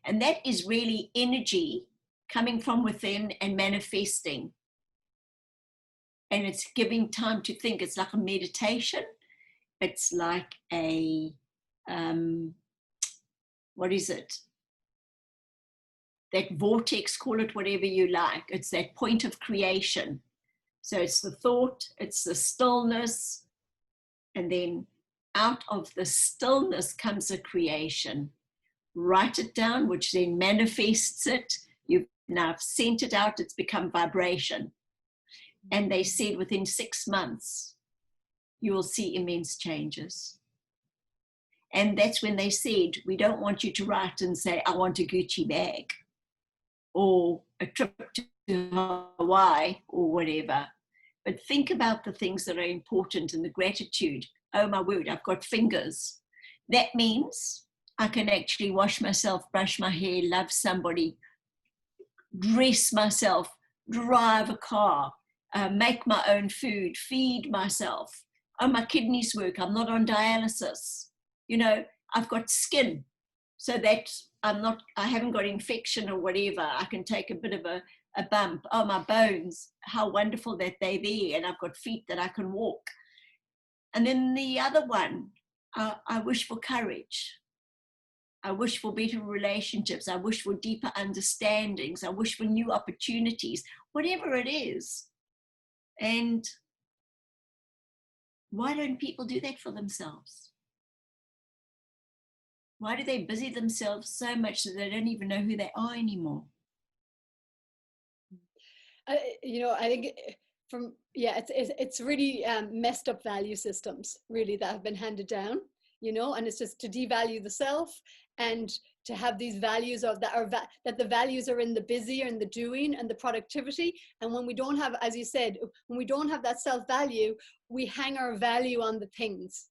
Speaker 2: And that is really energy coming from within and manifesting. And it's giving time to think. It's like a meditation. It's like a, what is it? That vortex, call it whatever you like. It's that point of creation. So it's the thought, it's the stillness, and then out of the stillness comes a creation. Write it down, which then manifests it. You've now sent it out, it's become vibration. And they said within 6 months, you will see immense changes. And that's when they said, we don't want you to write and say, I want a Gucci bag, or a trip to Hawaii, or whatever. But think about the things that are important and the gratitude. Oh my word, I've got fingers. That means I can actually wash myself, brush my hair, love somebody, dress myself, drive a car, make my own food, feed myself. Oh, my kidneys work. I'm not on dialysis. You know, I've got skin so that I haven't got infection or whatever. I can take a bit of a bump. Oh, my bones, how wonderful that they're there. And I've got feet that I can walk. And then the other one, I wish for courage. I wish for better relationships. I wish for deeper understandings. I wish for new opportunities, whatever it is. And why don't people do that for themselves? Why do they busy themselves so much that they don't even know who they are anymore?
Speaker 1: You know, I think it's really messed up value systems, really, that have been handed down, you know, and it's just to devalue the self and to have these values of that the values are in the busy or in the doing and the productivity. And when we don't have, as you said, when we don't have that self-value, we hang our value on the things,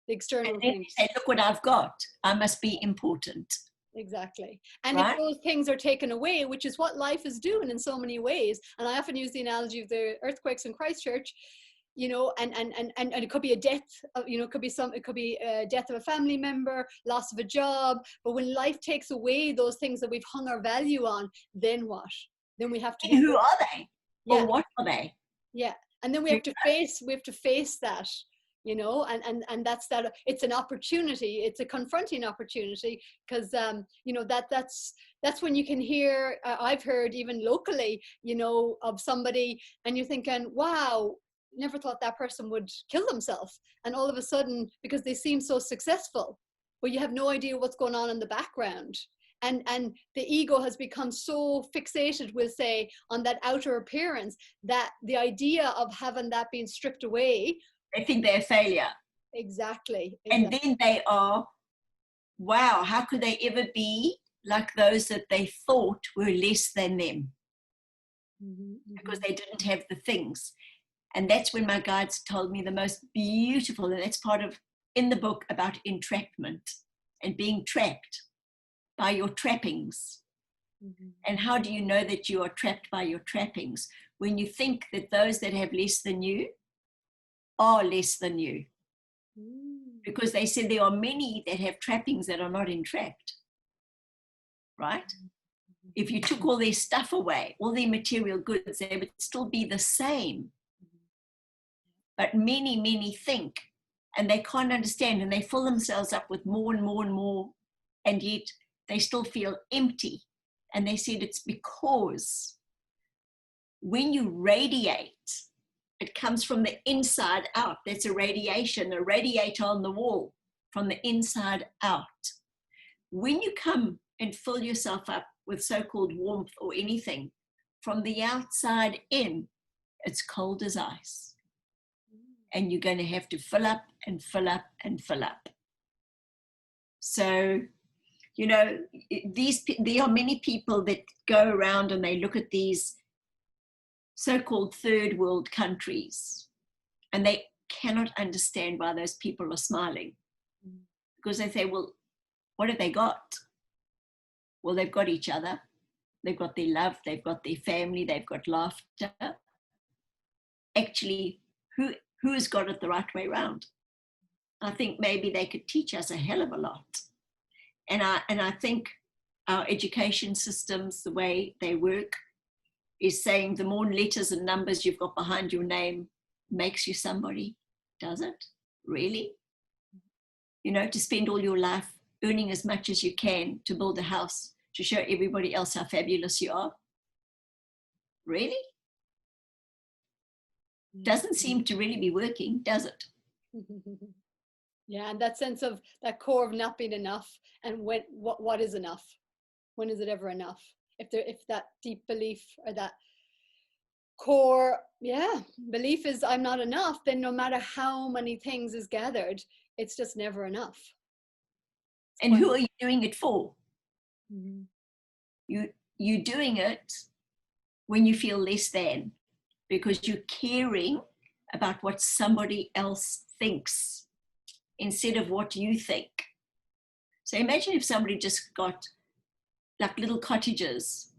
Speaker 1: the external things.
Speaker 2: And look what I've got. I must be important.
Speaker 1: Exactly. And
Speaker 2: right?
Speaker 1: if those things are taken away, which is what life is doing in so many ways, and I often use the analogy of the earthquakes in Christchurch, you know, and it could be a death, you know, it could be a death of a family member, loss of a job. But when life takes away those things that we've hung our value on, then what? Then we have to.
Speaker 2: And who are they?
Speaker 1: Yeah.
Speaker 2: Or what are they?
Speaker 1: Yeah. And then we have to face that, you know, and that's that. It's an opportunity. It's a confronting opportunity, because you know, that's when you can hear. I've heard even locally, you know, of somebody, and you're thinking, wow, never thought that person would kill themselves, and all of a sudden, because they seem so successful, but you have no idea what's going on in the background. And the ego has become so fixated, we'll say, on that outer appearance, that the idea of having that being stripped away,
Speaker 2: they think they're a failure.
Speaker 1: Exactly.
Speaker 2: And then they are, wow, how could they ever be like those that they thought were less than them? Because they didn't have the things. And that's when my guides told me the most beautiful, and that's part of in the book about entrapment and being trapped by your trappings. And how do you know that you are trapped by your trappings? When you think that those that have less than you are less than you. Because they said there are many that have trappings that are not entrapped. Right? If you took all their stuff away, all their material goods, they would still be the same. But many, many think, and they can't understand, and they fill themselves up with more and more and more, and yet they still feel empty. And they said it's because when you radiate, it comes from the inside out. That's a radiation, a radiator on the wall, from the inside out. When you come and fill yourself up with so-called warmth or anything, from the outside in, it's cold as ice. And you're going to have to fill up and fill up and fill up. So, you know, there are many people that go around and they look at these so-called third world countries, and they cannot understand why those people are smiling. Because they say, well, what have they got? Well, they've got each other. They've got their love. They've got their family. They've got laughter. Actually, who has got it the right way around? I think maybe they could teach us a hell of a lot. And I think our education systems, the way they work, is saying the more letters and numbers you've got behind your name makes you somebody. Does it? Really? You know, to spend all your life earning as much as you can to build a house, to show everybody else how fabulous you are? Really? Doesn't seem to really be working, does it?
Speaker 1: Yeah, and that sense of that core of not being enough, and what is enough? When is it ever enough? If that deep belief or that core, belief is I'm not enough, then no matter how many things is gathered, it's just never enough.
Speaker 2: And who are you doing it for?
Speaker 1: Mm-hmm.
Speaker 2: You're doing it when you feel less than, because you're caring about what somebody else thinks instead of what you think. So imagine if somebody just got like little cottages,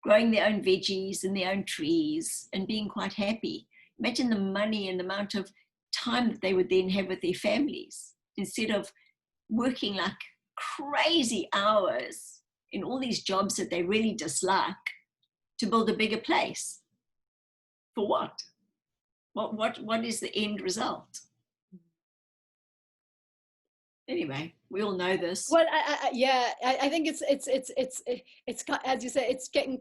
Speaker 2: growing their own veggies and their own trees and being quite happy. Imagine the money and the amount of time that they would then have with their families, instead of working like crazy hours in all these jobs that they really dislike to build a bigger place. For what? What is the end result? Anyway, we all know this.
Speaker 1: Well, I think it's as you say, it's getting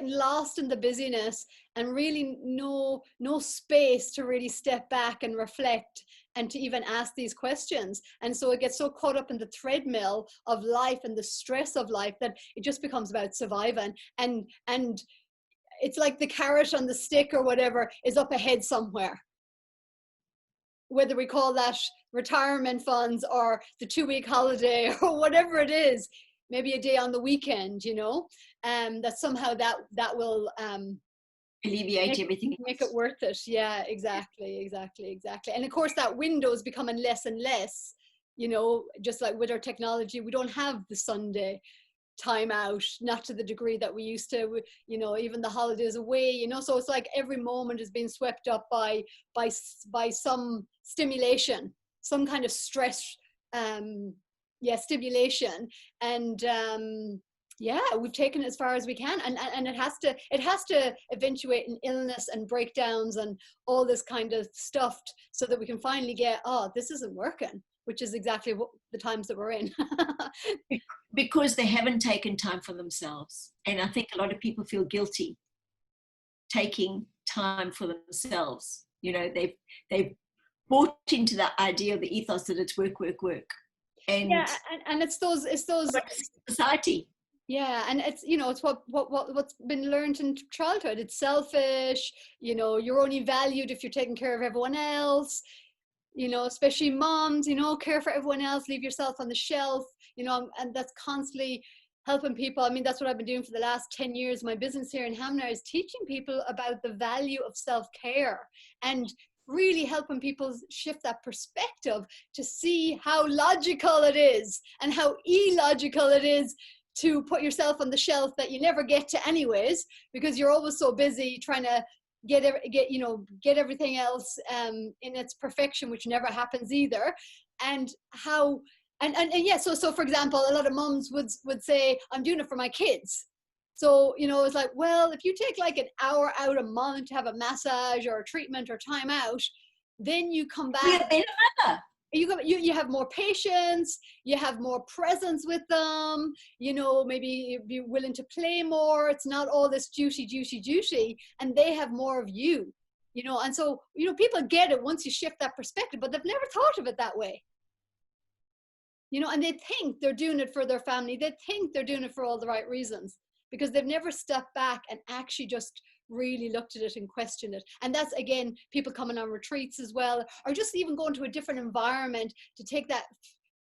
Speaker 1: lost in the busyness, and really no space to really step back and reflect and to even ask these questions. And so it gets so caught up in the treadmill of life and the stress of life that it just becomes about surviving. And it's like the carrot on the stick or whatever is up ahead somewhere. Whether we call that retirement funds or the 2-week holiday or whatever it is, maybe a day on the weekend, that somehow that will
Speaker 2: alleviate everything.
Speaker 1: Make it worth it. Yeah, exactly. And of course that window is becoming less and less, just like with our technology, we don't have the Sunday time out, not to the degree that we used to, even the holidays away, so it's like every moment is being swept up by some stimulation, some kind of stress, stimulation. And we've taken it as far as we can, and it has to eventuate in illness and breakdowns and all this kind of stuff, so that we can finally get, this isn't working, which is exactly what the times that we're in.
Speaker 2: Because they haven't taken time for themselves. And I think a lot of people feel guilty taking time for themselves. They've bought into the idea of the ethos that it's work. And
Speaker 1: it's those
Speaker 2: society.
Speaker 1: Yeah, and it's it's what's been learned in childhood. It's selfish. You're only valued if you're taking care of everyone else. Especially moms, care for everyone else, leave yourself on the shelf, and that's constantly helping people. I mean, that's what I've been doing for the last 10 years. My business here in Hamner is teaching people about the value of self-care and really helping people shift that perspective to see how logical it is and how illogical it is to put yourself on the shelf that you never get to anyways, because you're always so busy trying to get everything else in its perfection, which never happens either. And how so for example, a lot of moms would say, I'm doing it for my kids. So it's like, well, if you take like an hour out a month to have a massage or a treatment or time out, then you come back, you have more patience, you have more presence with them, maybe be willing to play more. It's not all this duty, and they have more of you, and so people get it once you shift that perspective, but they've never thought of it that way, and they think they're doing it for their family, they think they're doing it for all the right reasons, because they've never stepped back and actually just really looked at it and questioned it. And that's, again, people coming on retreats as well, or just even going to a different environment to take that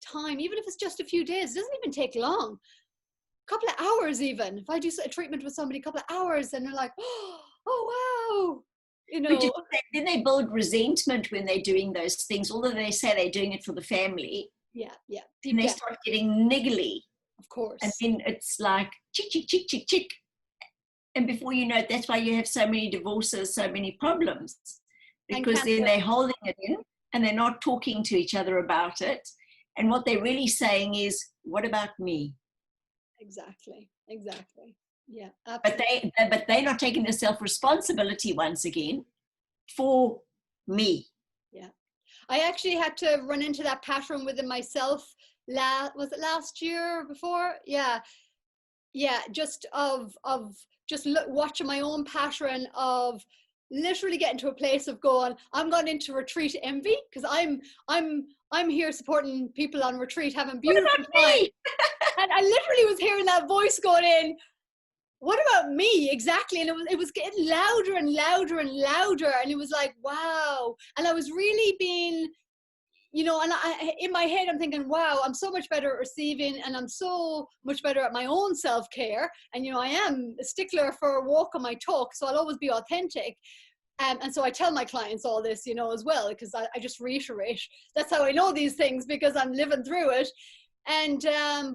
Speaker 1: time, even if it's just a few days. It doesn't even take long, a couple of hours even. If I do a treatment with somebody, a couple of hours, and they're like, oh wow,
Speaker 2: But then they build resentment when they're doing those things, although they say they're doing it for the family.
Speaker 1: Yeah,
Speaker 2: And
Speaker 1: deep
Speaker 2: they
Speaker 1: down,
Speaker 2: start getting niggly.
Speaker 1: of course.
Speaker 2: And then it's like chick, chick, chick, chick, chick. And before you know it, that's why you have so many divorces, so many problems. Because then they're holding it in and they're not talking to each other about it. And what they're really saying is, what about me?
Speaker 1: Exactly. Yeah, absolutely.
Speaker 2: But they're not taking the self-responsibility once again for me.
Speaker 1: Yeah. I actually had to run into that pattern within myself. Was it last year or before? Yeah. Just watching my own pattern of literally getting to a place of going, I'm going into retreat envy because I'm here supporting people on retreat having beautiful time. And I literally was hearing that voice going in, what about me? Exactly. And it was getting louder and louder and louder. And it was like, wow. And I was really being, and in my head, I'm thinking, wow, I'm so much better at receiving and I'm so much better at my own self-care. And, I am a stickler for a walk on my talk. So I'll always be authentic. And so I tell my clients all this, as well, because I just reiterate. That's how I know these things, because I'm living through it. And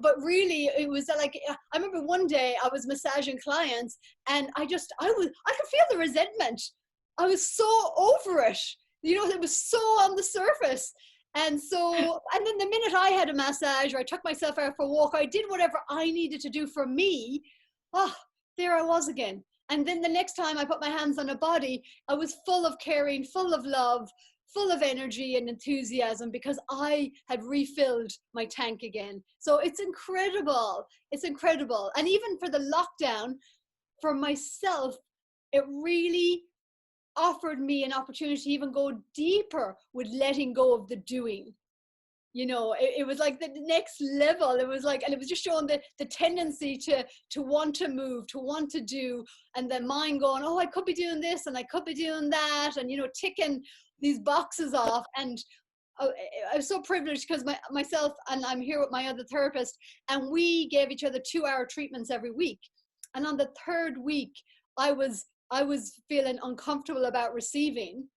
Speaker 1: but really it was like, I remember one day I was massaging clients and I could feel the resentment. I was so over it, it was so on the surface. And then the minute I had a massage or I took myself out for a walk, I did whatever I needed to do for me. There I was again. And then the next time I put my hands on a body, I was full of caring, full of love, full of energy and enthusiasm, because I had refilled my tank again. So it's incredible. It's incredible. And even for the lockdown, for myself, it really offered me an opportunity to even go deeper with letting go of the doing. It was like the next level. It was like, and it was just showing the tendency to want to move, to want to do, and the mind going, oh, I could be doing this and I could be doing that, and ticking these boxes off. And I was so privileged because myself and I'm here with my other therapist, and we gave each other 2-hour treatments every week. And on the third week, I was feeling uncomfortable about receiving.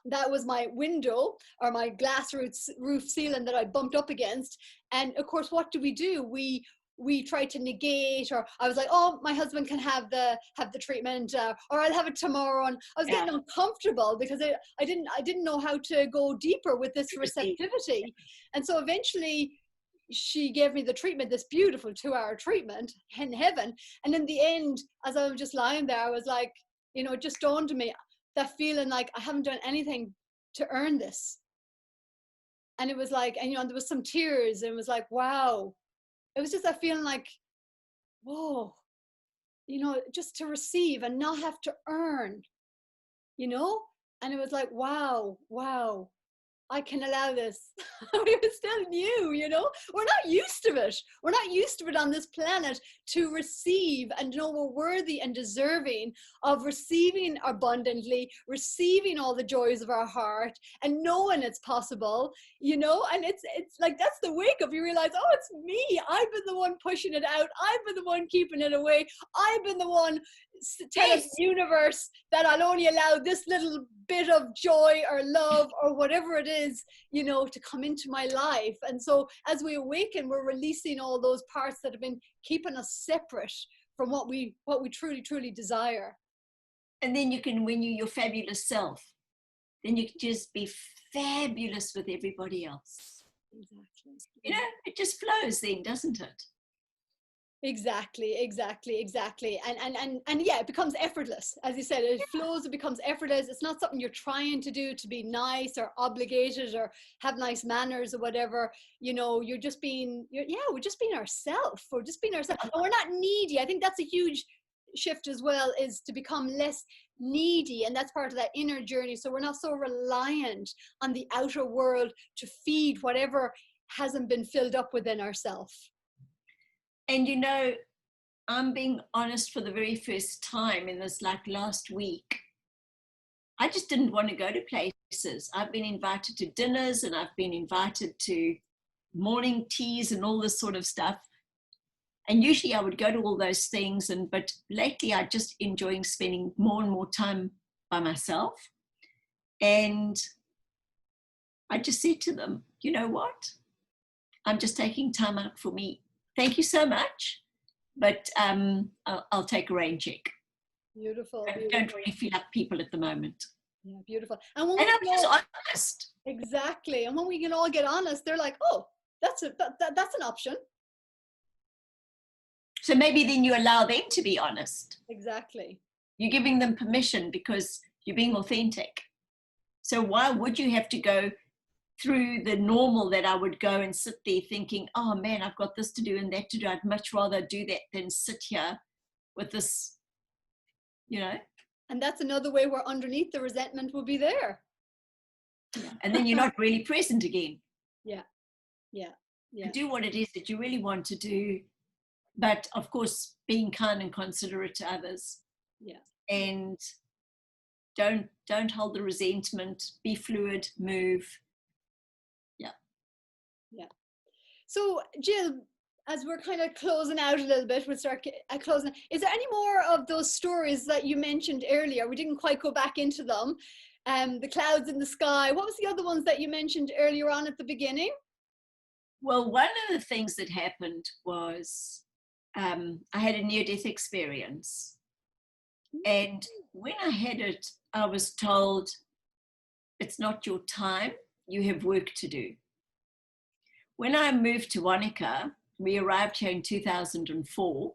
Speaker 1: That was my window or my glass roof ceiling that I bumped up against. And of course, what do? We tried to negate, or I was like, oh, my husband can have the treatment, or I'll have it tomorrow. And I was getting uncomfortable because I didn't know how to go deeper with this receptivity. And so eventually she gave me the treatment, this beautiful 2-hour treatment in heaven. And in the end, as I was just lying there, I was like, it just dawned on me, that feeling like I haven't done anything to earn this. And it was like, and there was some tears, and it was like, wow. It was just that feeling like, whoa, just to receive and not have to earn, and it was like, wow, I can allow this. We were still new, we're not used to it. We're not used to it on this planet, to receive and know we're worthy and deserving of receiving abundantly, receiving all the joys of our heart, and knowing it's possible, and it's like, that's the wake up. You realize, oh, it's me. I've been the one pushing it out. I've been the one keeping it away. I've been the one telling the universe that I'll only allow this little bit of joy or love or whatever it is, to come into my life. And so as we awaken, we're releasing all those parts that have been keeping us separate from what we truly, truly desire.
Speaker 2: And then you can, when you're your fabulous self, then you can just be fabulous with everybody else.
Speaker 1: Exactly.
Speaker 2: It just flows then, doesn't it?
Speaker 1: Exactly. And yeah, it becomes effortless. As you said, it flows, it becomes effortless. It's not something you're trying to do to be nice or obligated or have nice manners or whatever. We're just being ourselves. We're just being ourselves. And we're not needy. I think that's a huge shift as well, is to become less needy. And that's part of that inner journey. So we're not so reliant on the outer world to feed whatever hasn't been filled up within ourselves.
Speaker 2: And I'm being honest, for the very first time in this last week, I just didn't want to go to places. I've been invited to dinners and I've been invited to morning teas and all this sort of stuff. And usually I would go to all those things, but lately I'm just enjoying spending more and more time by myself. And I just said to them, you know what? I'm just taking time out for me. Thank you so much, but I'll take a rain check.
Speaker 1: Beautiful.
Speaker 2: I don't really feel like people at the moment.
Speaker 1: Yeah, beautiful. And when
Speaker 2: I'm just honest.
Speaker 1: Exactly. And when we can all get honest, they're like, oh, that's an option.
Speaker 2: So maybe then you allow them to be honest.
Speaker 1: Exactly.
Speaker 2: You're giving them permission because you're being authentic. So why would you have to go through the normal that I would go and sit there thinking, oh man, I've got this to do and that to do. I'd much rather do that than sit here with this, you know.
Speaker 1: And that's another way where underneath the resentment will be there.
Speaker 2: Yeah. And then you're not really present again.
Speaker 1: Yeah. Yeah. Yeah.
Speaker 2: Do what it is that you really want to do. But of course, being kind and considerate to others.
Speaker 1: Yeah.
Speaker 2: And don't hold the resentment. Be fluid, move. Yeah.
Speaker 1: Yeah. So Jill, as we're kind of closing out a little bit, we'll start closing. Is there any more of those stories that you mentioned earlier? We didn't quite go back into them. The clouds in the sky. What was the other ones that you mentioned earlier on at the beginning?
Speaker 2: Well, one of the things that happened was I had a near-death experience. And when I had it, I was told, it's not your time, you have work to do. When I moved to Wanaka, we arrived here in 2004,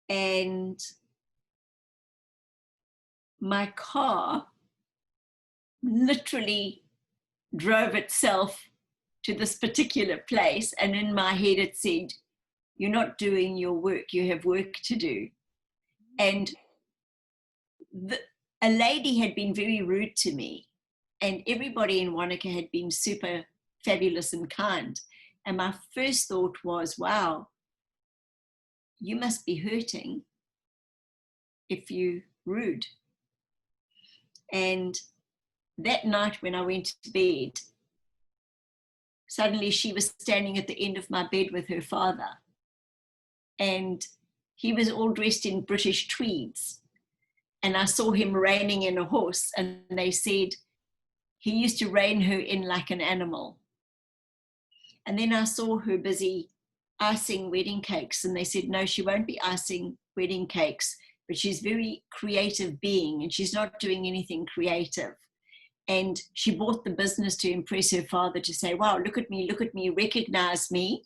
Speaker 2: and my car literally drove itself to this particular place, and in my head it said, you're not doing your work, you have work to do. And a lady had been very rude to me, and everybody in Wanaka had been super fabulous and kind. And my first thought was, wow, you must be hurting if you're rude. And that night when I went to bed, suddenly she was standing at the end of my bed with her father. And he was all dressed in British tweeds. And I saw him reining in a horse, and they said he used to rein her in like an animal. And then I saw her busy icing wedding cakes, and they said, no, she won't be icing wedding cakes, but she's a very creative being and she's not doing anything creative. And she bought the business to impress her father, to say, wow, look at me, recognize me.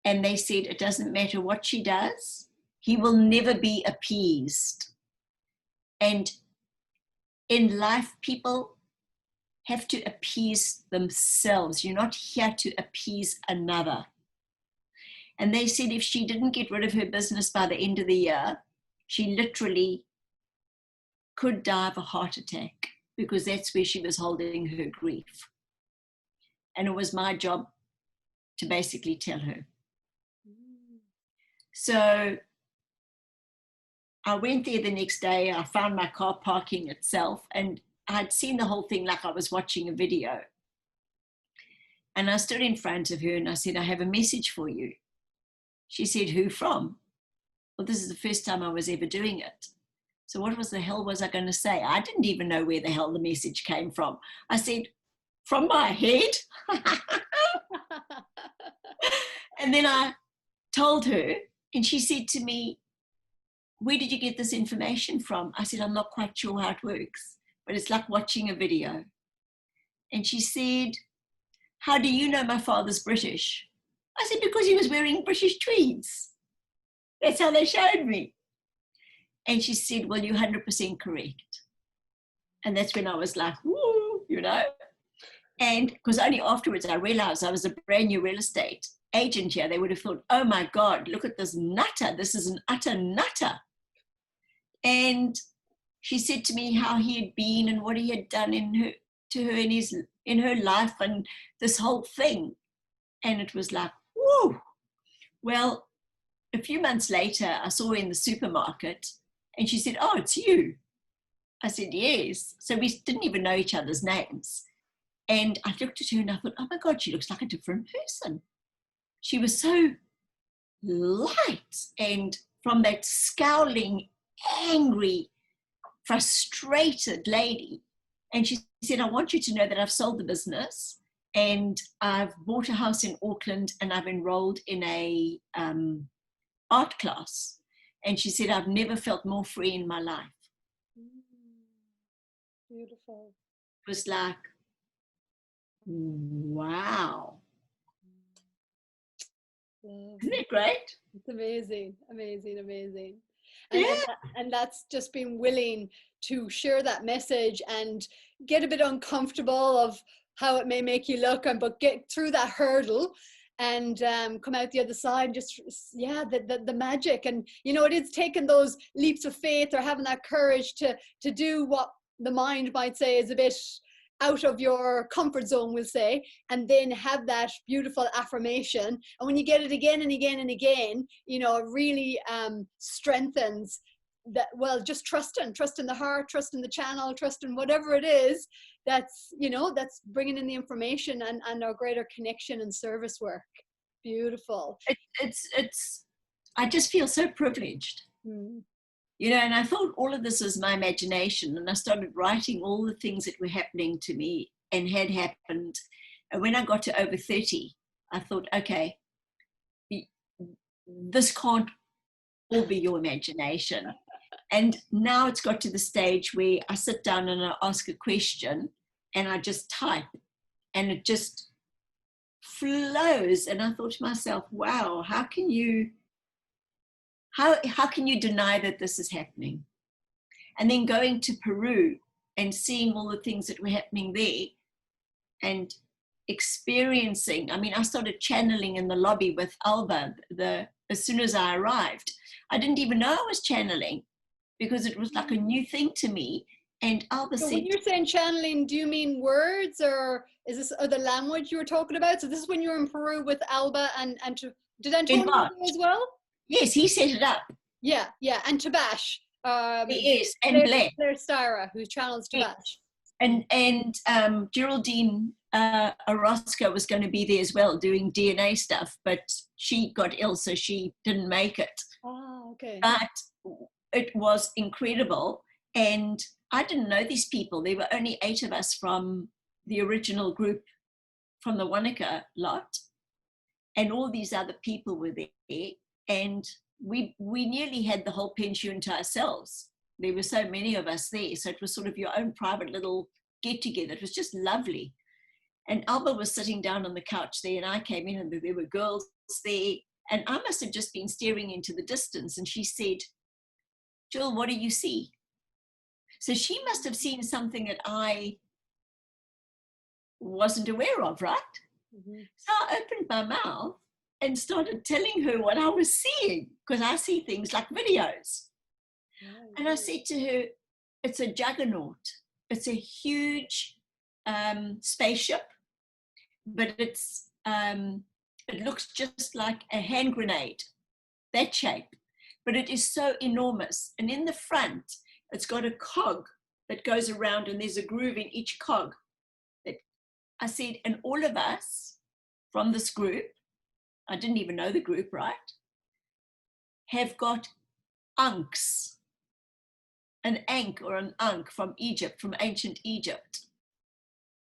Speaker 2: And they said, it doesn't matter what she does, he will never be appeased. And in life, people have to appease themselves. You're not here to appease another. And they said if she didn't get rid of her business by the end of the year, she literally could die of a heart attack, because that's where she was holding her grief. And it was my job to basically tell her. So I went there the next day. I found my car parking itself, and I'd seen the whole thing like I was watching a video. And I stood in front of her and I said, I have a message for you. She said, who from? Well, this is the first time I was ever doing it. So what the hell was I going to say? I didn't even know where the hell the message came from. I said, from my head. And then I told her, and she said to me, where did you get this information from? I said, I'm not quite sure how it works, but it's like watching a video. And she said, how do you know my father's British? I said, because he was wearing British tweeds. That's how they showed me. And she said, well, you're 100% correct. And that's when I was like, woo, you know. And because only afterwards I realized I was a brand new real estate agent here. They would have thought, oh my God, look at this nutter. This is an utter nutter. And she said to me how he had been and what he had done in her life and this whole thing. And it was like, whoa. Well, a few months later, I saw her in the supermarket, and she said, oh, it's you. I said, yes. So we didn't even know each other's names. And I looked at her and I thought, oh my God, she looks like a different person. She was so light. And from that scowling, angry, frustrated lady. And she said, I want you to know that I've sold the business and I've bought a house in Auckland and I've enrolled in a art class. And she said, I've never felt more free in my life.
Speaker 1: Beautiful.
Speaker 2: It was like, wow. Isn't it great?
Speaker 1: It's amazing, amazing, amazing.
Speaker 2: Yeah.
Speaker 1: And that's just being willing to share that message and get a bit uncomfortable of how it may make you look, but get through that hurdle and come out the other side. Just, yeah, the magic. And, you know, it is taking those leaps of faith or having that courage to do what the mind might say is a bit out of your comfort zone, we'll say, and then have that beautiful affirmation. And when you get it again and again and again, you know, it really strengthens that. Well, just trust in the heart, trust in the channel, trust in whatever it is that's, you know, that's bringing in the information and our greater connection and service work. Beautiful.
Speaker 2: It's I just feel so privileged. You know, and I thought all of this was my imagination, and I started writing all the things that were happening to me and had happened. And when I got to over 30, I thought, okay, this can't all be your imagination. And now it's got to the stage where I sit down and I ask a question and I just type and it just flows. And I thought to myself, wow, how can you deny that this is happening? And then going to Peru and seeing all the things that were happening there and experiencing, I mean, I started channeling in the lobby with Alba as soon as I arrived. I didn't even know I was channeling because it was like a new thing to me. And Alba said...
Speaker 1: when you're saying channeling, do you mean words, or is this the language you were talking about? So this is when you were in Peru with Alba and did Antonio do as well?
Speaker 2: Yes, he set it up.
Speaker 1: Yeah, and Tabash.
Speaker 2: Yes, and Blair
Speaker 1: Styra, who channels Tabash.
Speaker 2: And Geraldine Orozco was going to be there as well, doing DNA stuff, but she got ill, so she didn't make it.
Speaker 1: Oh, okay.
Speaker 2: But it was incredible, and I didn't know these people. There were only 8 of us from the original group, from the Wanaka lot, and all these other people were there, and we nearly had the whole pension to ourselves. There were so many of us there, so it was sort of your own private little get-together. It was just lovely. And Alba was sitting down on the couch there, and I came in, and there were girls there, and I must have just been staring into the distance, and she said, Jill, what do you see? So she must have seen something that I wasn't aware of, right? Mm-hmm. So I opened my mouth and started telling her what I was seeing, because I see things like videos. Oh, and I said to her, it's a juggernaut. It's a huge spaceship, but it looks just like a hand grenade, that shape. But it is so enormous. And in the front, it's got a cog that goes around, and there's a groove in each cog. That I said, and all of us from this group, I didn't even know the group, right, have got ankhs, an ankh or an ankh from Egypt, from ancient Egypt.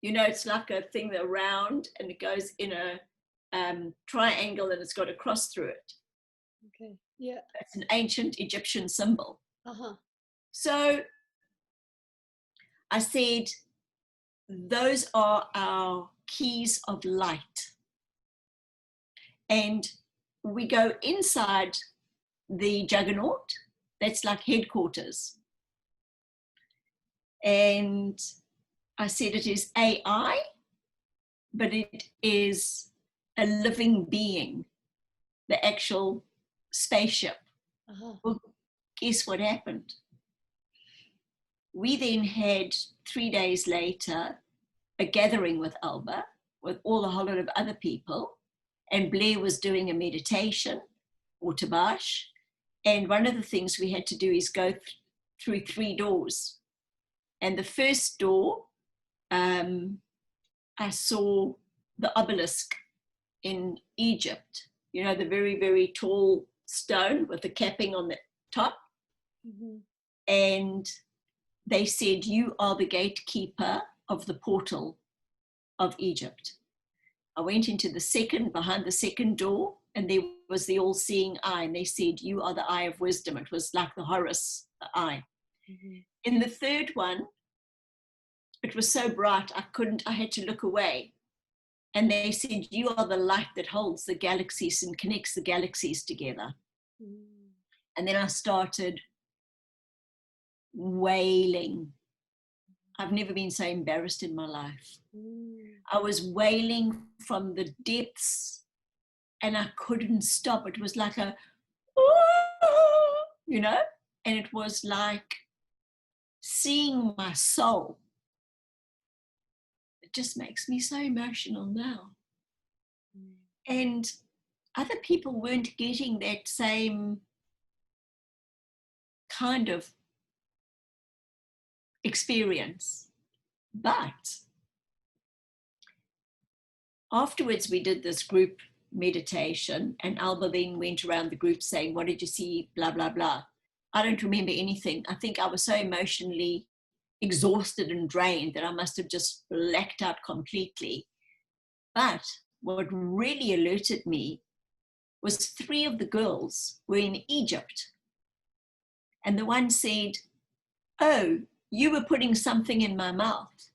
Speaker 2: You know, it's like a thing that's round and it goes in a triangle and it's got a cross through it.
Speaker 1: Okay, yeah.
Speaker 2: It's an ancient Egyptian symbol.
Speaker 1: Uh-huh.
Speaker 2: So I said, those are our keys of light. And we go inside the juggernaut, that's like headquarters. And I said it is AI, but it is a living being, the actual spaceship. Uh-huh. Well, guess what happened? We then had 3 days later a gathering with Alba, with all a whole lot of other people, and Blair was doing a meditation, or Tabash, and one of the things we had to do is go through 3 doors. And the first door, I saw the obelisk in Egypt, you know, the very, very tall stone with the capping on the top.
Speaker 1: Mm-hmm.
Speaker 2: And they said, you are the gatekeeper of the portal of Egypt. I went into behind the second door, and there was the all-seeing eye, and they said, you are the eye of wisdom. It was like the Horus eye. Mm-hmm. In the third one, it was so bright, I had to look away. And they said, you are the light that holds the galaxies and connects the galaxies together. Mm. And then I started wailing. I've never been so embarrassed in my life. Mm. I was wailing from the depths, and I couldn't stop. It was like a, you know, and it was like seeing my soul. It just makes me so emotional now. Mm. And other people weren't getting that same kind of experience. But afterwards, we did this group meditation, and Alba then went around the group saying, what did you see? Blah, blah, blah. I don't remember anything. I think I was so emotionally exhausted and drained that I must have just blacked out completely. But what really alerted me was 3 of the girls were in Egypt. And the one said, oh, you were putting something in my mouth.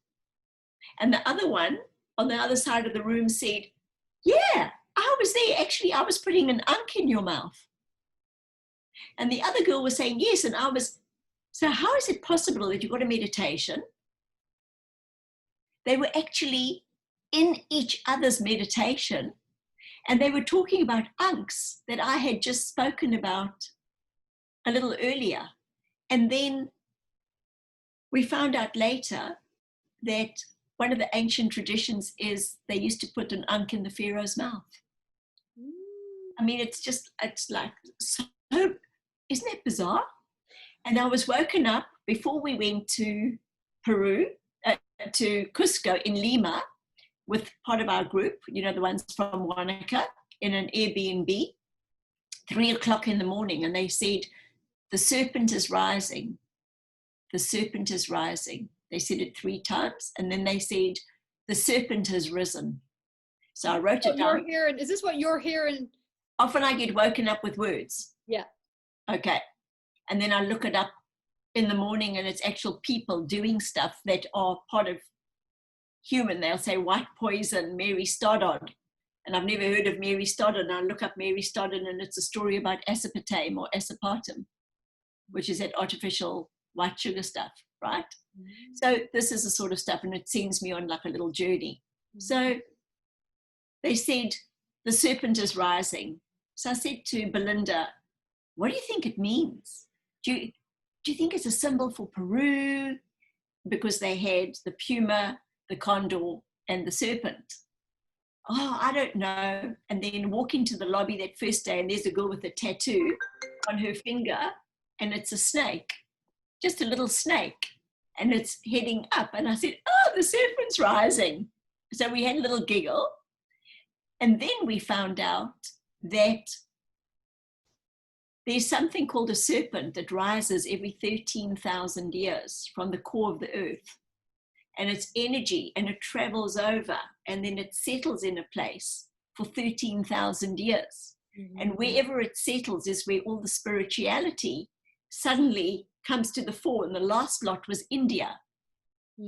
Speaker 2: And the other one on the other side of the room said, yeah, I was there. Actually, I was putting an unk in your mouth. And the other girl was saying, yes. And I was, so how is it possible that you got a meditation? They were actually in each other's meditation, and they were talking about unks that I had just spoken about a little earlier. And then we found out later that one of the ancient traditions is they used to put an unk in the pharaoh's mouth. I mean, it's like, so, isn't that bizarre? And I was woken up before we went to Peru, to Cusco in Lima, with part of our group, you know, the ones from Wanaka, in an Airbnb, 3 o'clock in the morning. And they said, the serpent is rising. The serpent is rising. They said it 3 times. And then they said, the serpent has risen. So I wrote it down.
Speaker 1: Is this what you're hearing?
Speaker 2: Often I get woken up with words.
Speaker 1: Yeah.
Speaker 2: Okay. And then I look it up in the morning, and it's actual people doing stuff that are part of human. They'll say white poison, Mary Stoddard. And I've never heard of Mary Stoddard. And I look up Mary Stoddard, and it's a story about aspartame or aspartame, which is that artificial white sugar stuff, right? Mm-hmm. So this is the sort of stuff, and it sends me on like a little journey. Mm-hmm. So they said, the serpent is rising. So I said to Belinda, what do you think it means? Do you think it's a symbol for Peru? Because they had the puma, the condor, and the serpent. Oh, I don't know. And then walk into the lobby that first day, and there's a girl with a tattoo on her finger, and it's a snake, just a little snake, and it's heading up. And I said, oh, the serpent's rising. So we had a little giggle. And then we found out that there's something called a serpent that rises every 13,000 years from the core of the earth. And it's energy, and it travels over, and then it settles in a place for 13,000 years. Mm-hmm. And wherever it settles is where all the spirituality suddenly comes to the fore. And the last lot was India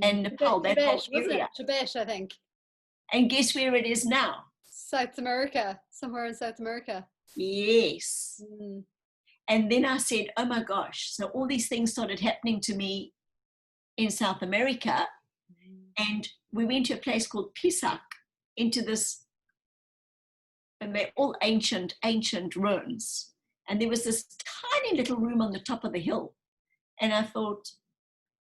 Speaker 2: and Nepal, that whole area.
Speaker 1: Tibet, I think.
Speaker 2: And guess where it is now?
Speaker 1: South America, somewhere in South America.
Speaker 2: Yes. Mm. And then I said, oh my gosh. So all these things started happening to me in South America. And we went to a place called Pisac, into this, and they're all ancient ruins. And there was this tiny little room on the top of the hill. And I thought,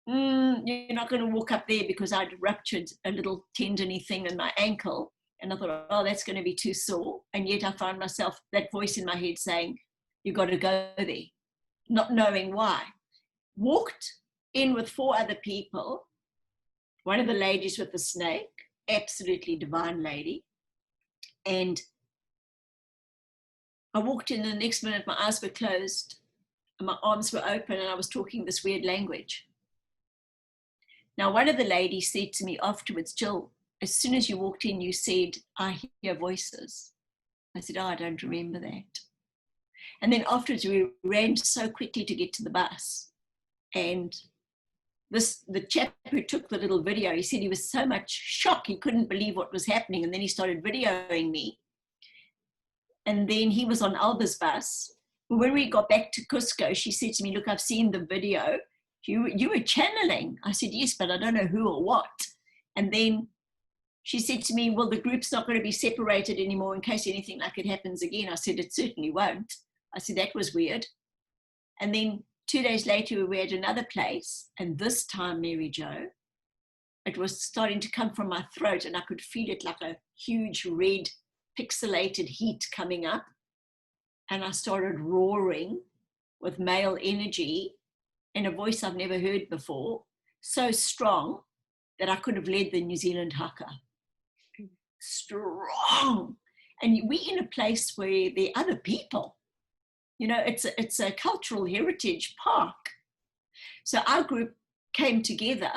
Speaker 2: you're not going to walk up there, because I'd ruptured a little tendony thing in my ankle. And I thought, oh, that's going to be too sore. And yet I found myself, that voice in my head saying, you've got to go there, not knowing why. Walked in with 4 other people. One of the ladies with the snake, absolutely divine lady. And I walked in, and the next minute my eyes were closed and my arms were open, and I was talking this weird language. Now, one of the ladies said to me afterwards, Jill, as soon as you walked in, you said, I hear voices. I said, oh, I don't remember that. And then afterwards, we ran so quickly to get to the bus. And the chap who took the little video, he said he was so much shocked, he couldn't believe what was happening. And then he started videoing me. And then he was on Alba's bus. When we got back to Cusco, she said to me, look, I've seen the video. You were channeling. I said, yes, but I don't know who or what. And then she said to me, well, the group's not going to be separated anymore in case anything like it happens again. I said, it certainly won't. I said, that was weird. And then 2 days later, we were at another place. And this time, Mary Jo, it was starting to come from my throat, and I could feel it like a huge red pixelated heat coming up. And I started roaring with male energy in a voice I've never heard before, so strong that I could have led the New Zealand haka. Strong. And we're in a place where there are other people. You know, it's a cultural heritage park. So our group came together,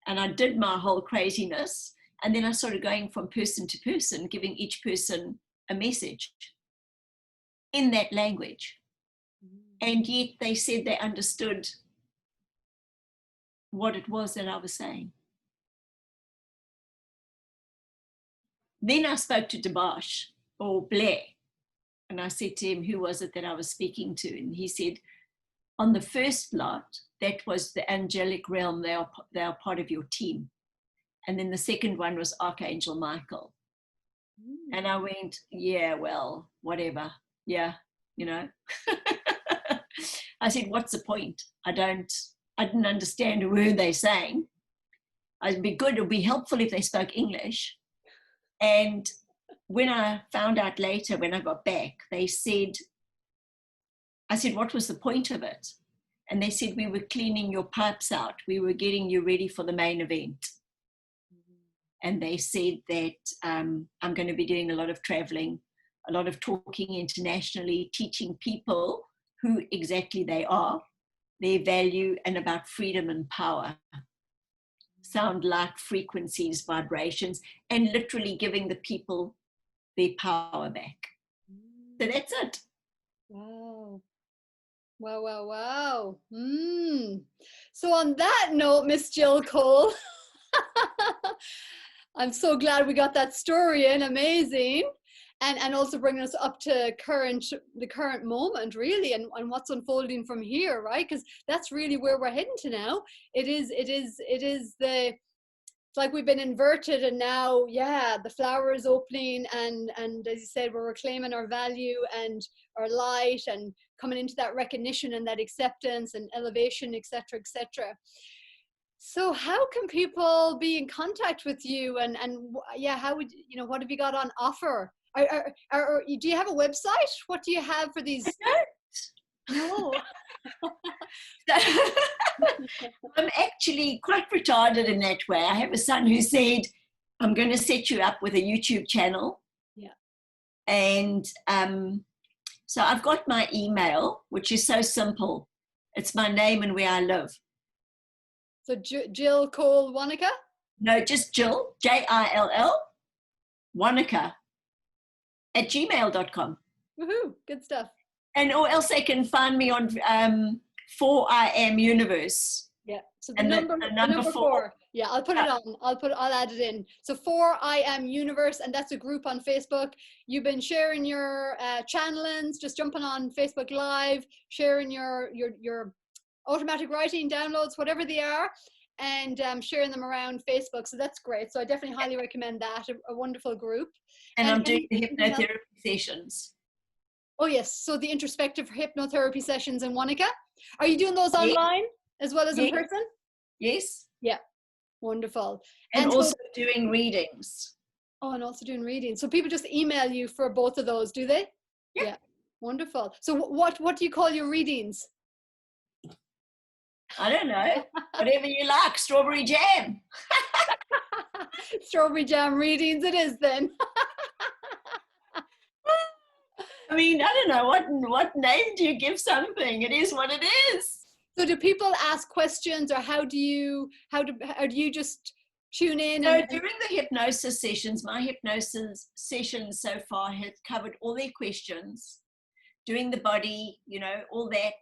Speaker 2: and I did my whole craziness, and then I started going from person to person, giving each person a message in that language. And yet they said they understood what it was that I was saying. Then I spoke to Debash, or Blair, and I said to him, who was it that I was speaking to? And he said, on the first lot, that was the angelic realm, they are part of your team. And then the second one was Archangel Michael. And I went, yeah, well, whatever. Yeah, you know. I said, what's the point? I didn't understand a word they're saying. It'd be good, it would be helpful if they spoke English. And when I found out later, when I got back, they said, I said, what was the point of it? And they said, we were cleaning your pipes out. We were getting you ready for the main event. And they said that I'm going to be doing a lot of traveling, a lot of talking internationally, teaching people who exactly they are, their value, and about freedom and power. Sound like frequencies, vibrations, and literally giving the people their power back. So that's it.
Speaker 1: Wow. Wow, wow, wow. So on that note, Miss Jill Cole, I'm so glad we got that story in. Amazing. And also bringing us up to the current moment, really, and what's unfolding from here, right? Because that's really where we're heading to now. It's like we've been inverted, and now, yeah, the flower is opening, and as you said, we're reclaiming our value and our light, and coming into that recognition and that acceptance and elevation, etc., etc. So how can people be in contact with you, and yeah, how would you know, what have you got on offer? Do you have a website? What do you have for these? No.
Speaker 2: I'm actually quite retarded in that way. I have a son who said, I'm going to set you up with a YouTube channel.
Speaker 1: Yeah.
Speaker 2: And so I've got my email, which is so simple. It's my name and where I live.
Speaker 1: So Jill Cole Wanaka?
Speaker 2: No, just Jill, Jill, Wanaka @gmail.com.
Speaker 1: Woohoo, good stuff.
Speaker 2: And or else they can find me on 4IM Universe.
Speaker 1: Yeah. So the number 4. Yeah, I'll put it on. I'll add it in. So 4IM Universe, and that's a group on Facebook. You've been sharing your channelings, just jumping on Facebook Live, sharing your automatic writing downloads, whatever they are, and sharing them around Facebook. So that's great. So I definitely highly recommend that. A wonderful group.
Speaker 2: And I'm doing the hypnotherapy sessions.
Speaker 1: Oh yes, so the introspective hypnotherapy sessions in Wanaka. Are you doing those online as well as in person?
Speaker 2: Yes.
Speaker 1: Yeah, wonderful.
Speaker 2: And also doing readings.
Speaker 1: Oh, and also doing readings. So people just email you for both of those, do they? Yeah. Wonderful. So what do you call your readings?
Speaker 2: I don't know. Whatever you like. Strawberry jam.
Speaker 1: Strawberry jam readings it is then.
Speaker 2: I mean, I don't know what name do you give something? It is what it is.
Speaker 1: So do people ask questions, or how do you just tune in?
Speaker 2: So during the hypnosis sessions, my hypnosis sessions so far have covered all their questions, doing the body, all that.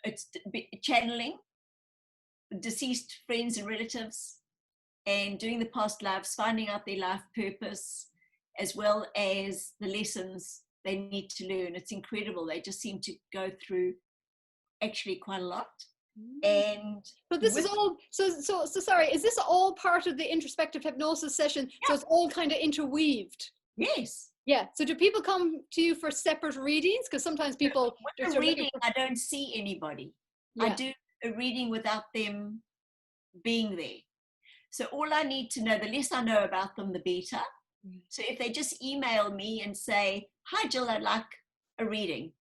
Speaker 2: It's channeling deceased friends and relatives, and doing the past lives, finding out their life purpose, as well as the lessons they need to learn. It's incredible. They just seem to go through actually quite a lot. And
Speaker 1: so this is all so sorry, is this all part of the introspective hypnosis session? Yeah. So it's all kind of interweaved?
Speaker 2: Yes.
Speaker 1: Yeah. So do people come to you for separate readings? Because sometimes people
Speaker 2: with a reading, I don't see anybody. Yeah. I do a reading without them being there. So all I need to know, the less I know about them, the better. So if they just email me and say, "Hi Jill, I'd like a reading."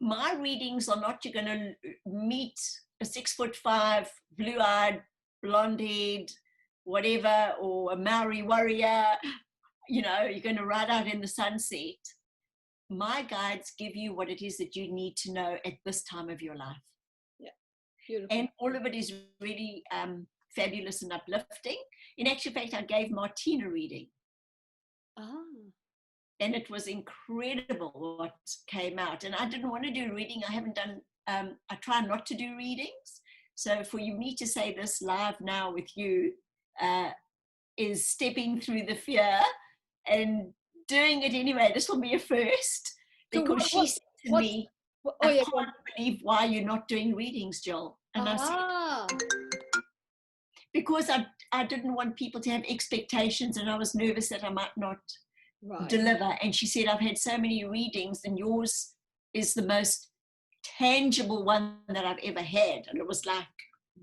Speaker 2: My readings are not, you're going to meet a 6'5", blue-eyed, blonde-haired, whatever, or a Maori warrior, you're going to ride out in the sunset. My guides give you what it is that you need to know at this time of your life.
Speaker 1: Yeah, beautiful.
Speaker 2: And all of it is really fabulous and uplifting. In actual fact, I gave Martina a reading. And it was incredible what came out. And I didn't want to do a reading. I haven't done, I try not to do readings. So for me to say this live now with you is stepping through the fear and doing it anyway. This will be a first, because she said to me, I can't believe why you're not doing readings, Jill. And I said, because I didn't want people to have expectations, and I was nervous that I might not deliver. And she said, I've had so many readings and yours is the most tangible one that I've ever had. And it was like,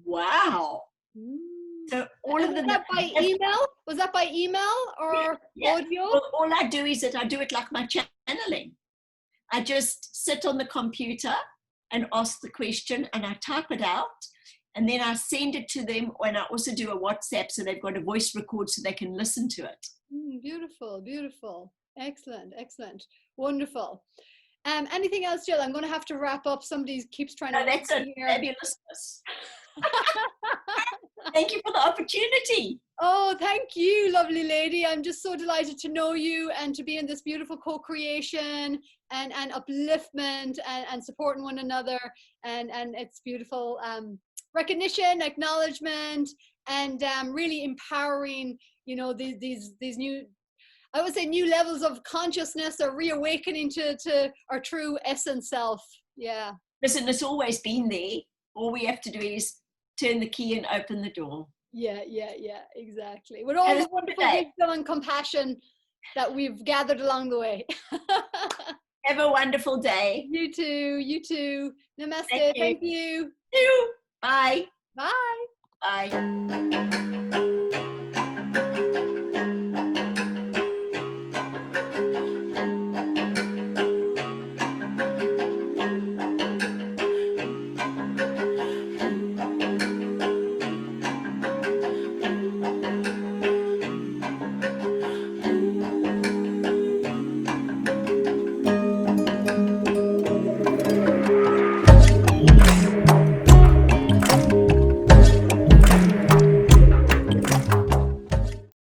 Speaker 2: wow. So all of them.
Speaker 1: Was that by email? Was that by email or audio?
Speaker 2: Well, all I do is that I do it like my channeling. I just sit on the computer and ask the question, and I type it out, and then I send it to them. And I also do a WhatsApp, so they've got a voice record so they can listen to it.
Speaker 1: Beautiful, beautiful. Excellent, excellent. Wonderful. Anything else, Jill? I'm going to have to wrap up. Somebody keeps trying to...
Speaker 2: That's a fabulousness. Thank you for the opportunity.
Speaker 1: Oh, thank you, lovely lady. I'm just so delighted to know you and to be in this beautiful co-creation and upliftment and supporting one another. And it's beautiful recognition, acknowledgement, and really empowering, these new, I would say, new levels of consciousness, or reawakening to our true essence self. Yeah.
Speaker 2: Listen, it's always been there. All we have to do is turn the key and open the door.
Speaker 1: Yeah, exactly. With all the wonderful wisdom and compassion that we've gathered along the way.
Speaker 2: Have a wonderful day.
Speaker 1: You too. Namaste. Thank you.
Speaker 2: Bye.
Speaker 1: Bye.
Speaker 2: Bye.